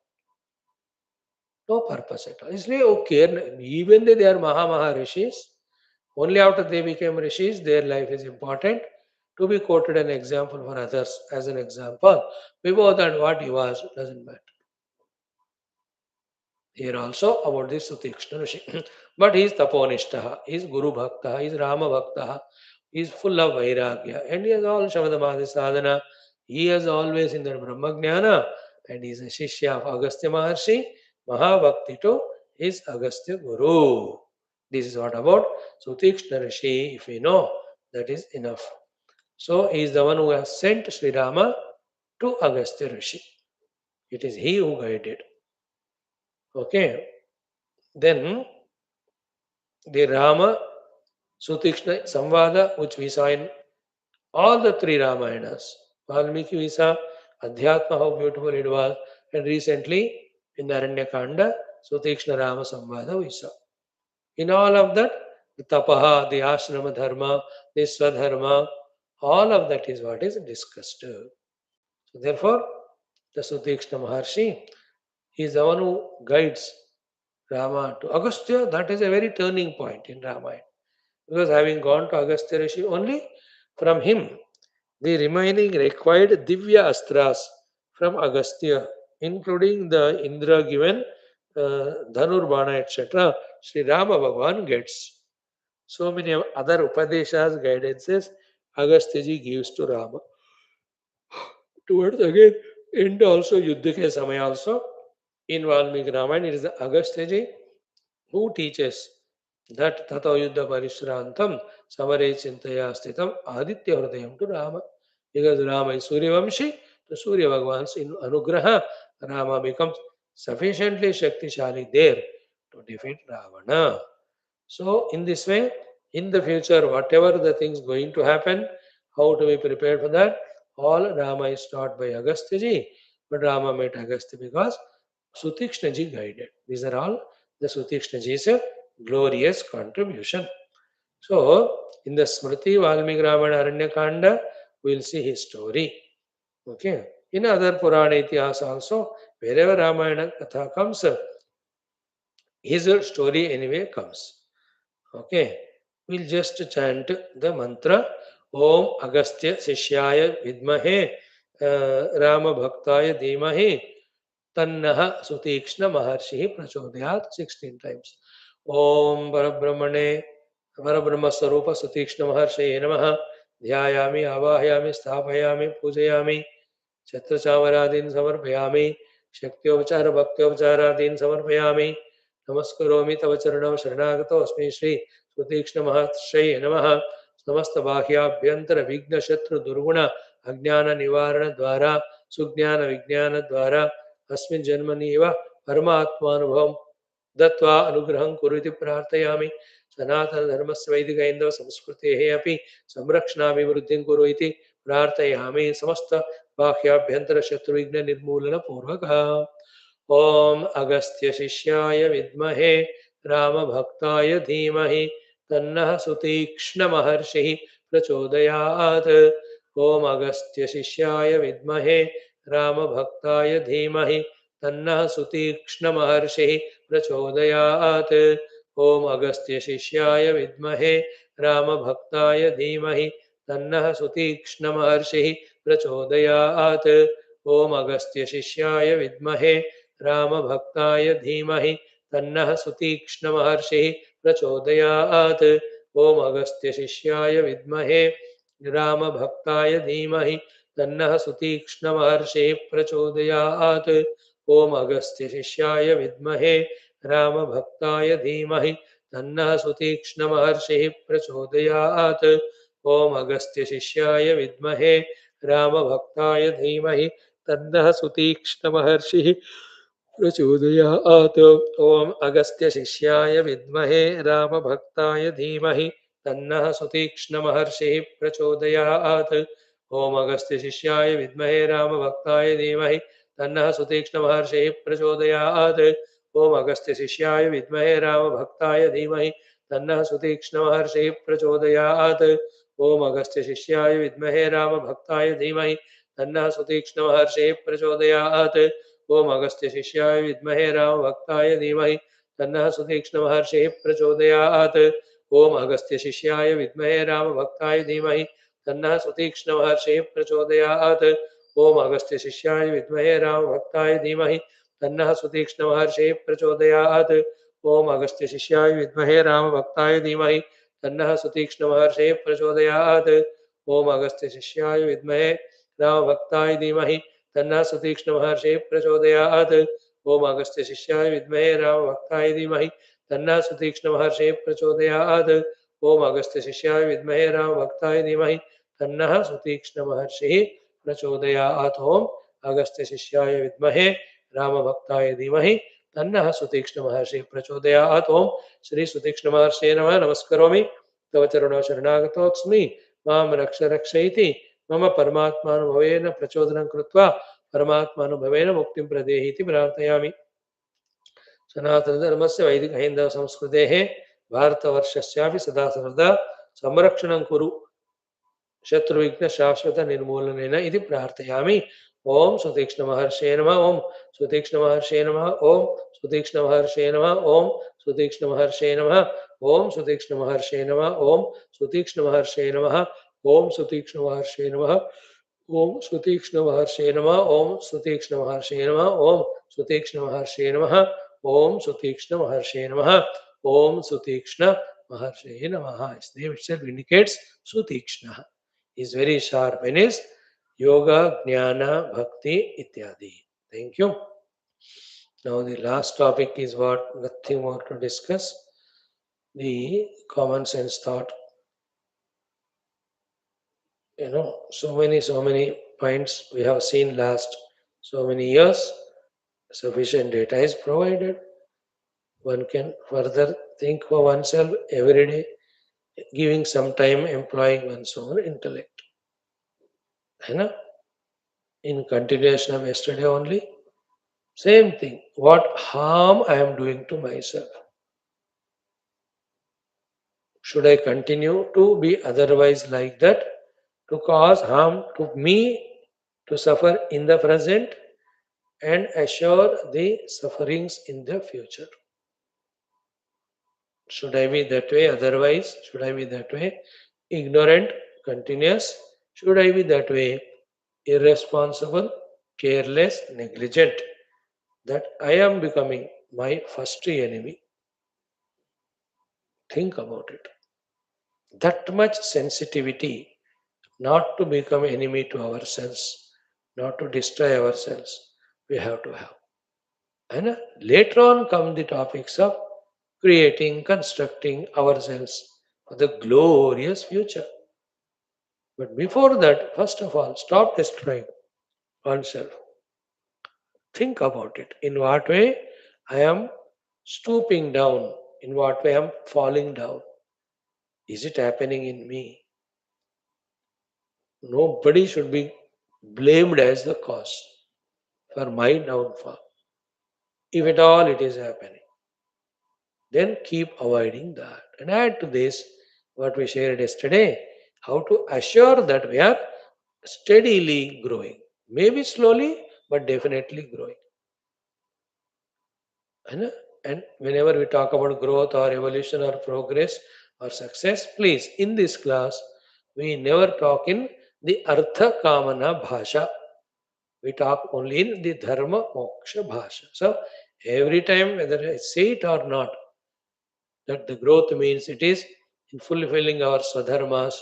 No purpose at all. Isliye okay, even though they are Maha Rishis, only after they became Rishis, their life is important to be quoted an example for others as an example. Before that, what he was doesn't matter. Here also about this Sutikshna Rishi. But he is Taponishtaha, he is Guru Bhakta, he is Rama Bhakta, he is full of Vairagya, and he has all Shavadamadhi Sadhana. He is always in the Brahmajnana, and he is a Shishya of Agastya Maharshi. Mahabhakti to his Agastya Guru. This is what about Sutikshna Rishi. If we know, that is enough. So he is the one who has sent Sri Rama to Agastya Rishi. It is he who guided. Okay. Then the Rama Sutikshna Samvada, which we saw in all the three Ramayanas. Valmiki we saw Adhyatma, how beautiful it was, and recently in the Khanda, Sutikshna Rama Samvada we saw. In all of that, the Tapaha, the Ashrama Dharma, the Swadharma, all of that is what is discussed. So therefore, the Sutikshna Maharshi is the one who guides Rama to Agastya. That is a very turning point in Ramayana. Because having gone to Agastya Rishi, only from him the remaining required Divya Astras from Agastya, including the Indra given Dhanurbana, etc., Sri Rama Bhagavan gets. So many other Upadeshas, guidances, Agastya ji gives to Rama. Towards again, end also, Yuddha ke samay also, in Valmiki Ramayana, it is Agastya ji who teaches that Tato Yuddha Parishrantam Samare Chintaya Stitam Aditya Hridayam to Rama. Because Rama is Surya Vamshi, the Surya Bhagavan's in Anugraha, Rama becomes sufficiently Shaktishali there to defeat Ravana. So, in this way, in the future, whatever the things going to happen, how to be prepared for that, all Rama is taught by Agastya ji, but Rama met Agastya because Sutikshna ji guided. These are all the Sutikshna ji's glorious contribution. So, in the Smriti Valmiki Ramayana Aranyakanda, we will see his story. Okay. In other Purana Itihas also, wherever Ramayana Katha comes, his story anyway comes. Okay. We'll just chant the mantra Om Agastya Sishyaya Vidmahe Rama Bhaktaya Dhimahe Tannaha Sutikshna Maharshi Prachodayat 16 times. Om Parabrahmane Parabrahma Sarupa Sutikshna Maharshi Namaha Dhyayami Avahayami Sthapayami Pujayami Chatrachamadin Samarpayami Shaktyopachara Bhaktyopacharadin Samarpayami Namaskaromi Tava Charanam Sharanagato Asmi Shri Sutikshna Maharshi Namaha समस्त बाह्याभ्यंतर विघ्न शत्रु दुर्गुण अज्ञान निवारण द्वारा सुज्ञान विज्ञान द्वारा अस्मिन् जन्मनि एव परमात्मानुभवं दत्वा अनुग्रहं कुरु इति प्रार्थयामि. सनातन धर्मस्य वैदिक हैन्दव संस्कृतेः अपि संरक्षणाभिवृद्धिं कुरु इति प्रार्थयामि. समस्त बाह्याभ्यंतर शत्रु विघ्न निर्मूलन पूर्वकः. ओम अगस्त्य शिष्याय विद्महे राम भक्ताय धीमहि तन्नः सुतीक्ष्ण महर्षिः प्रचोदयात्. ओम अगस्त्य शिष्याय विद्महे राम भक्ताय धीमहि तन्नः सुतीक्ष्ण महर्षिः प्रचोदयात्. ओम अगस्त्य शिष्याय विद्महे राम भक्ताय धीमहि तन्नः सुतीक्ष्णमहर्षिः प्रचोदयात्। ॐ अगस्त्यशिष्याय विद्महे रामभक्ताय धीमहि तन्नः सुतीक्ष्णमहर्षिः प्रचोदयात्। ॐ अगस्त्यशिष्याय विद्महे रामभक्ताय धीमहि तन्नः सुतीक्ष्णमहर्षिः प्रचोदयात्। ॐ अगस्त्यशिष्याय विद्महे रामभक्ताय धीमहि तन्नः सुतीक्ष्णमहर्षिः प्रचोदयात्। ॐ अगस्त्यशिष्याय विद्महे रामभक्ताय धीमहि तन्नः सुतीक्ष्णमहर्षिः प्रचोदयात्। ॐ अगस्त्यशिष्याय विद्महे रामभक्ताय धीमहि तन्नः सुतीक्ष्णमहर्षिः प्रचोदयात्। ॐ अगस्त्यशिष्याय विद्महे रामभक्ताय धीमहि तन्नः सुतीक्ष्णमहर्षिः प्रचोदयात्। ॐ अगस्त्यशिष्याय विद्महे रामभक्ताय धीमहि तन्नः सुतीक्ष्णमहर्षिः प्रचोदयात्। ॐ अगस्त्यशिष्याय विद्महे रामभक्ताय धीमहि तन्नः सुतीक्ष्णमहर्षिः प्रचोदयात्। ॐ अगस्त्यशिष्याय विद्महे रामभक्ताय धीमहि तन्नः सुतीक्ष्णमहर्षिः प्रचोदयात्। ॐ अगस्त्यशिष्याय विद्महे रामभक्ताय धीमहि तन्नः सुतीक्ष्णमहर्षिः प्रचोदयात्। ॐ अगस्त्यशिष्याय विद्महे रामभक्ताय धीमहि तन्नः सुतीक्ष्णमहर्षिः प्रचोदयात्। ॐ अगस्त्यशिष्याय विद्महे रामभक्ताय धीमहि तन्नः सुतीक्ष्णमहर्षिः प्रचोदयात्। ॐ अगस्त्यशिष्याय विद्महे रामभक्ताय धीमहि तन्नः सुतीक्ष्णमहर्षिः प्रचोदयात्। ॐ अगस्त्यशिष्याय विद्महे रामभक्ताय धीमहि तन्नः सुतीक्ष्णमहर्षिः प्रचोदयात्। ॐ अगस्त्यशिष्याय विद्महे रामभक्ताय धीमहि तन्नः सुतीक्ष्णमहर्षिः प्रचोदयात्। ॐ अगस्त्यशिष्याय विद्महे रामभक्ताय धीमहि तन्नः सुतीक्ष्णमहर्षिः प्रचोदयात्। ॐ श्री सुतीक्ष्णमहर्षये नमः। नमस्करोमि तव चरणौ शरणागतोऽस्मि मां रक्ष रक्षैति मम परमात्मानुभवेन प्रचोदनं कृत्वा परमात्मानुभवेन मुक्तिं प्रदेहि इति प्रार्थयामि। सनातनधर्मस्य वैदिकहैन्दवसंस्कृतेः भारतवर्षस्यापि सदा सर्वदा संरक्षणं कुरु शत्रुविघ्न शाश्वत निर्मूलनेन इति प्रार्थयामि। ओम सुतीक्ष्णमहर्षये नमः। ओम सुतीक्ष्णमहर्षये नमः। ओम सुतीक्ष्णमहर्षये नमः। ओम सुतीक्ष्णमहर्षये नमः। ओम सुतीक्ष्णमहर्षये नमः। ओम सुतीक्ष्णमहर्षये नमः। ओम सुतीक्ष्णमहर्षये नमः। ओम सुतीक्ष्णमहर्षये नमः। ओम सुतीक्ष्णमहर्षये नमः। ओम सुतीक्ष्णमहर्षये नमः। ओम सुतीक्ष्णमहर्षये नमः। ओम सुतीक्ष्णमहर्षये नमः. His name itself indicates Sutikshna. He is very sharp in his yoga, jnana, bhakti, ityadi. Thank you. Now the last topic is what nothing more to discuss. The common sense thought. So many points we have seen last so many years. Sufficient data is provided. One can further think for oneself every day, giving some time employing one's own intellect. In continuation of yesterday only, same thing. What harm I am doing to myself? Should I continue to be otherwise like that, to cause harm to me, to suffer in the present and assure the sufferings in the future? Should I be that way? Otherwise, should I be that way? Ignorant, continuous? Should I be that way? Irresponsible, careless, negligent? That I am becoming my first enemy. Think about it. That much sensitivity not to become enemy to ourselves, not to destroy ourselves, we have to have. And later on come the topics of creating, constructing ourselves for the glorious future. But before that, first of all, stop destroying oneself. Think about it. In what way I am stooping down? In what way I am falling down? Is it happening in me? Nobody should be blamed as the cause for my downfall. If at all it is happening, then keep avoiding that. And add to this what we shared yesterday, how to assure that we are steadily growing. Maybe slowly, but definitely growing. And whenever we talk about growth or evolution or progress or success, please, in this class, We never talk in the Artha Kamana Bhasha. We talk only in the Dharma Moksha Bhasha. So every time, whether I say it or not, that the growth means it is in fulfilling our Swadharmas.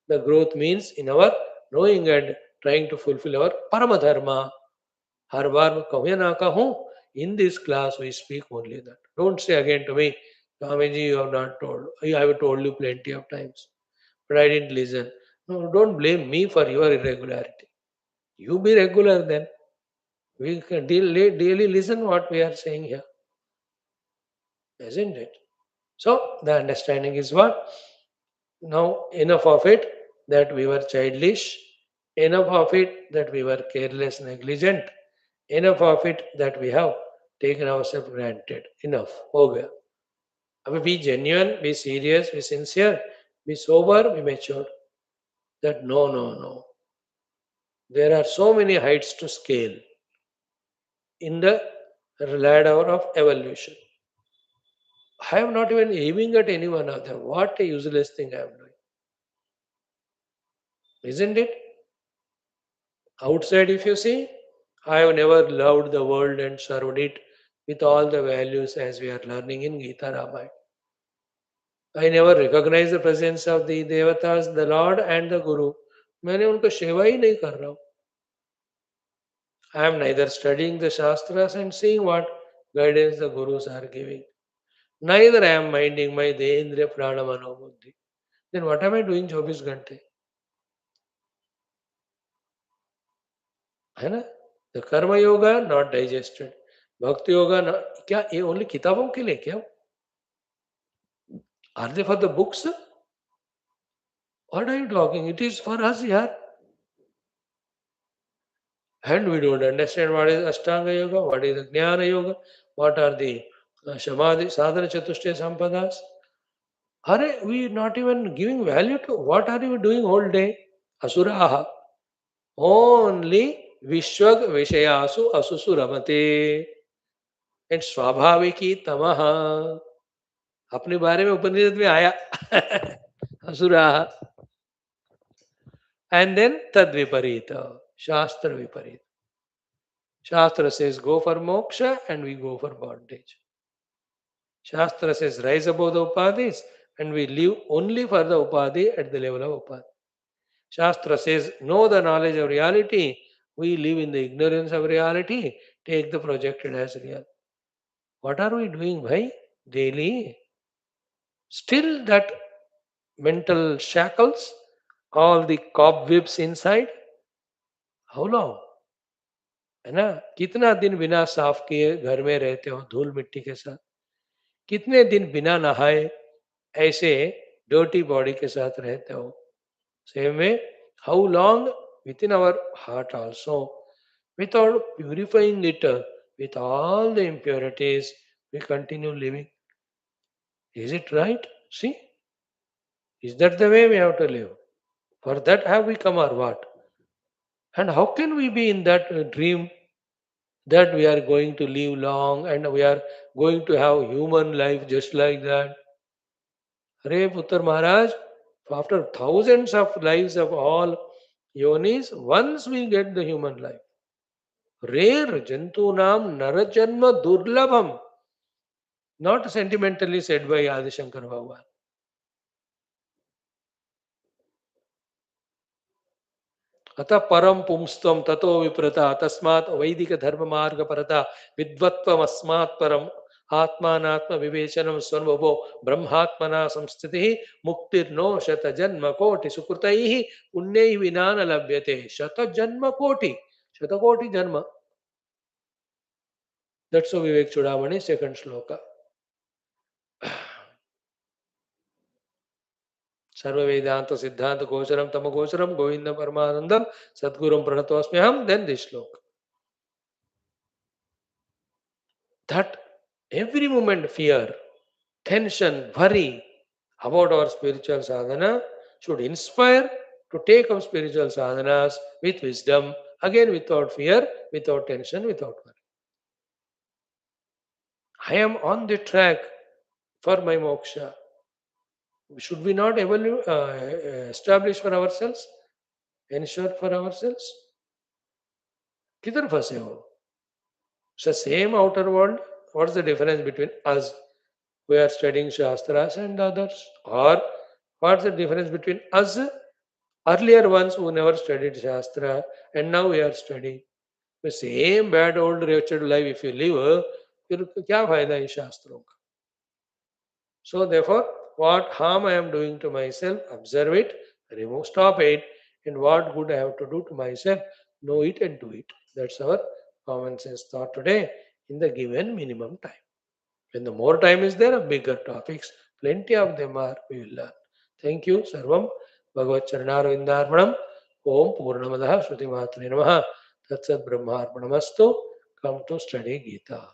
The growth means in our knowing and trying to fulfill our Paramadharma. हर बार मैं कहूँ या ना कहूँ, in this class we speak only that. Don't say again to me, Swamiji, you have not told. I have told you plenty of times, but I didn't listen. No, don't blame me for your irregularity. You be regular then. We can daily listen what we are saying here, isn't it? So the understanding is what? Now enough of it that we were childish, enough of it that we were careless, negligent, enough of it that we have taken ourselves granted. Enough. हो गया. अब be genuine, be serious, be sincere, be sober, be mature. That no. There are so many heights to scale in the ladder of evolution. I am not even aiming at any one of them. What a useless thing I am doing. Isn't it? Outside, if you see, I have never loved the world and served it with all the values as we are learning in Gita Ramayana. I never recognize the presence of the devatas, the Lord and the Guru. मैंने उनको सेवा ही नहीं कर रहा हूँ. I am neither studying the Shastras and seeing what guidance the Gurus are giving. Neither I am minding my Dehendriya Prana Mano Buddhi. Then what am I doing 24 घंटे? है ना? The Karma Yoga not digested. Bhakti Yoga क्या ये only किताबों के लिए क्या? Are they for the books? What are you talking? It is for us here. And we don't understand what is Ashtanga Yoga, what is the Jnana Yoga, what are the Samadhi, Sadhana Chatushtaya Sampadas. Are we not even giving value to what are you doing all day? Asuraha. Only Vishwag Vishayasu Asusuramate. And Swabhaviki Tamaha. अपने बारे में उपनिषद में आया asura. And then Tad Viparita, Shastra Viparita. Shastra says go for moksha and we go for bondage. Shastra says rise above the upadhis and we live only for the upadhi at the level of upadhi. Shastra says know the knowledge of reality. We live in the ignorance of reality. Take the projected as real. What are we doing, bhai? Daily. Still that mental shackles, all the cobwebs inside. How long? है ना? कितना दिन बिना साफ किए घर में रहते हो धूल मिट्टी के साथ? कितने दिन बिना नहाए ऐसे डर्टी बॉडी के साथ रहते हो? Same way how long with in our heart also without purifying it with all the impurities we continue living. Is it right? See, is that the way we have to live? For that have we come or what? And how can we be in that dream that we are going to live long and we are going to have human life just like that? Hare Putra Maharaj, after thousands of lives of all yonis, once we get the human life. Rare Jantunam Narajanma Durlabham. Not sentimentally said by Adi Shankara Bhagavan. अतः परम पुंस्तम ततो विप्रता तस्मात् वैदिक धर्म मार्ग परता विद्वत्वम अस्मात् परम आत्मानात्म विवेचनम स्वनुभवो ब्रह्मात्मना संस्थिति मुक्तिर्नो शत जन्म कोटि सुकृतैः पुण्यैः विना न लभ्यते शत जन्म कोटि शतकोटि जन्म. That's how Vivek Chudamani second shloka. सर्व वेदांत सिद्धांत गोचरम तम गोचरम Govind परमानंदम सद्गुरुम प्रणतोस्म्यहम. Then this shloka. That every moment fear, tension, worry about our spiritual sadhana should inspire to take up spiritual sadhanas with wisdom, again without fear, without tension, without worry. I am on the track for my moksha. Should we not establish for ourselves, ensure for ourselves? किधर फंसे हो? It's the same outer world. What's the difference between us who are studying Shastras and others? Or what's the difference between us, earlier ones who never studied Shastra, and now we are studying? The same bad old wretched life if you live, फिर क्या फायदा है शास्त्रों का? So therefore, what harm I am doing to myself, observe it, remove, stop it, and what good I have to do to myself, know it and do it. That's our common sense thought today in the given minimum time. When the more time is there, bigger topics, plenty of them are, we will learn. Thank you, Sarvam. Bhagavad Charanarvindarpanam. Om Purnamadaha Shruti Matre Namaha. Tatsat Brahmarpanamastu. Come to study Gita.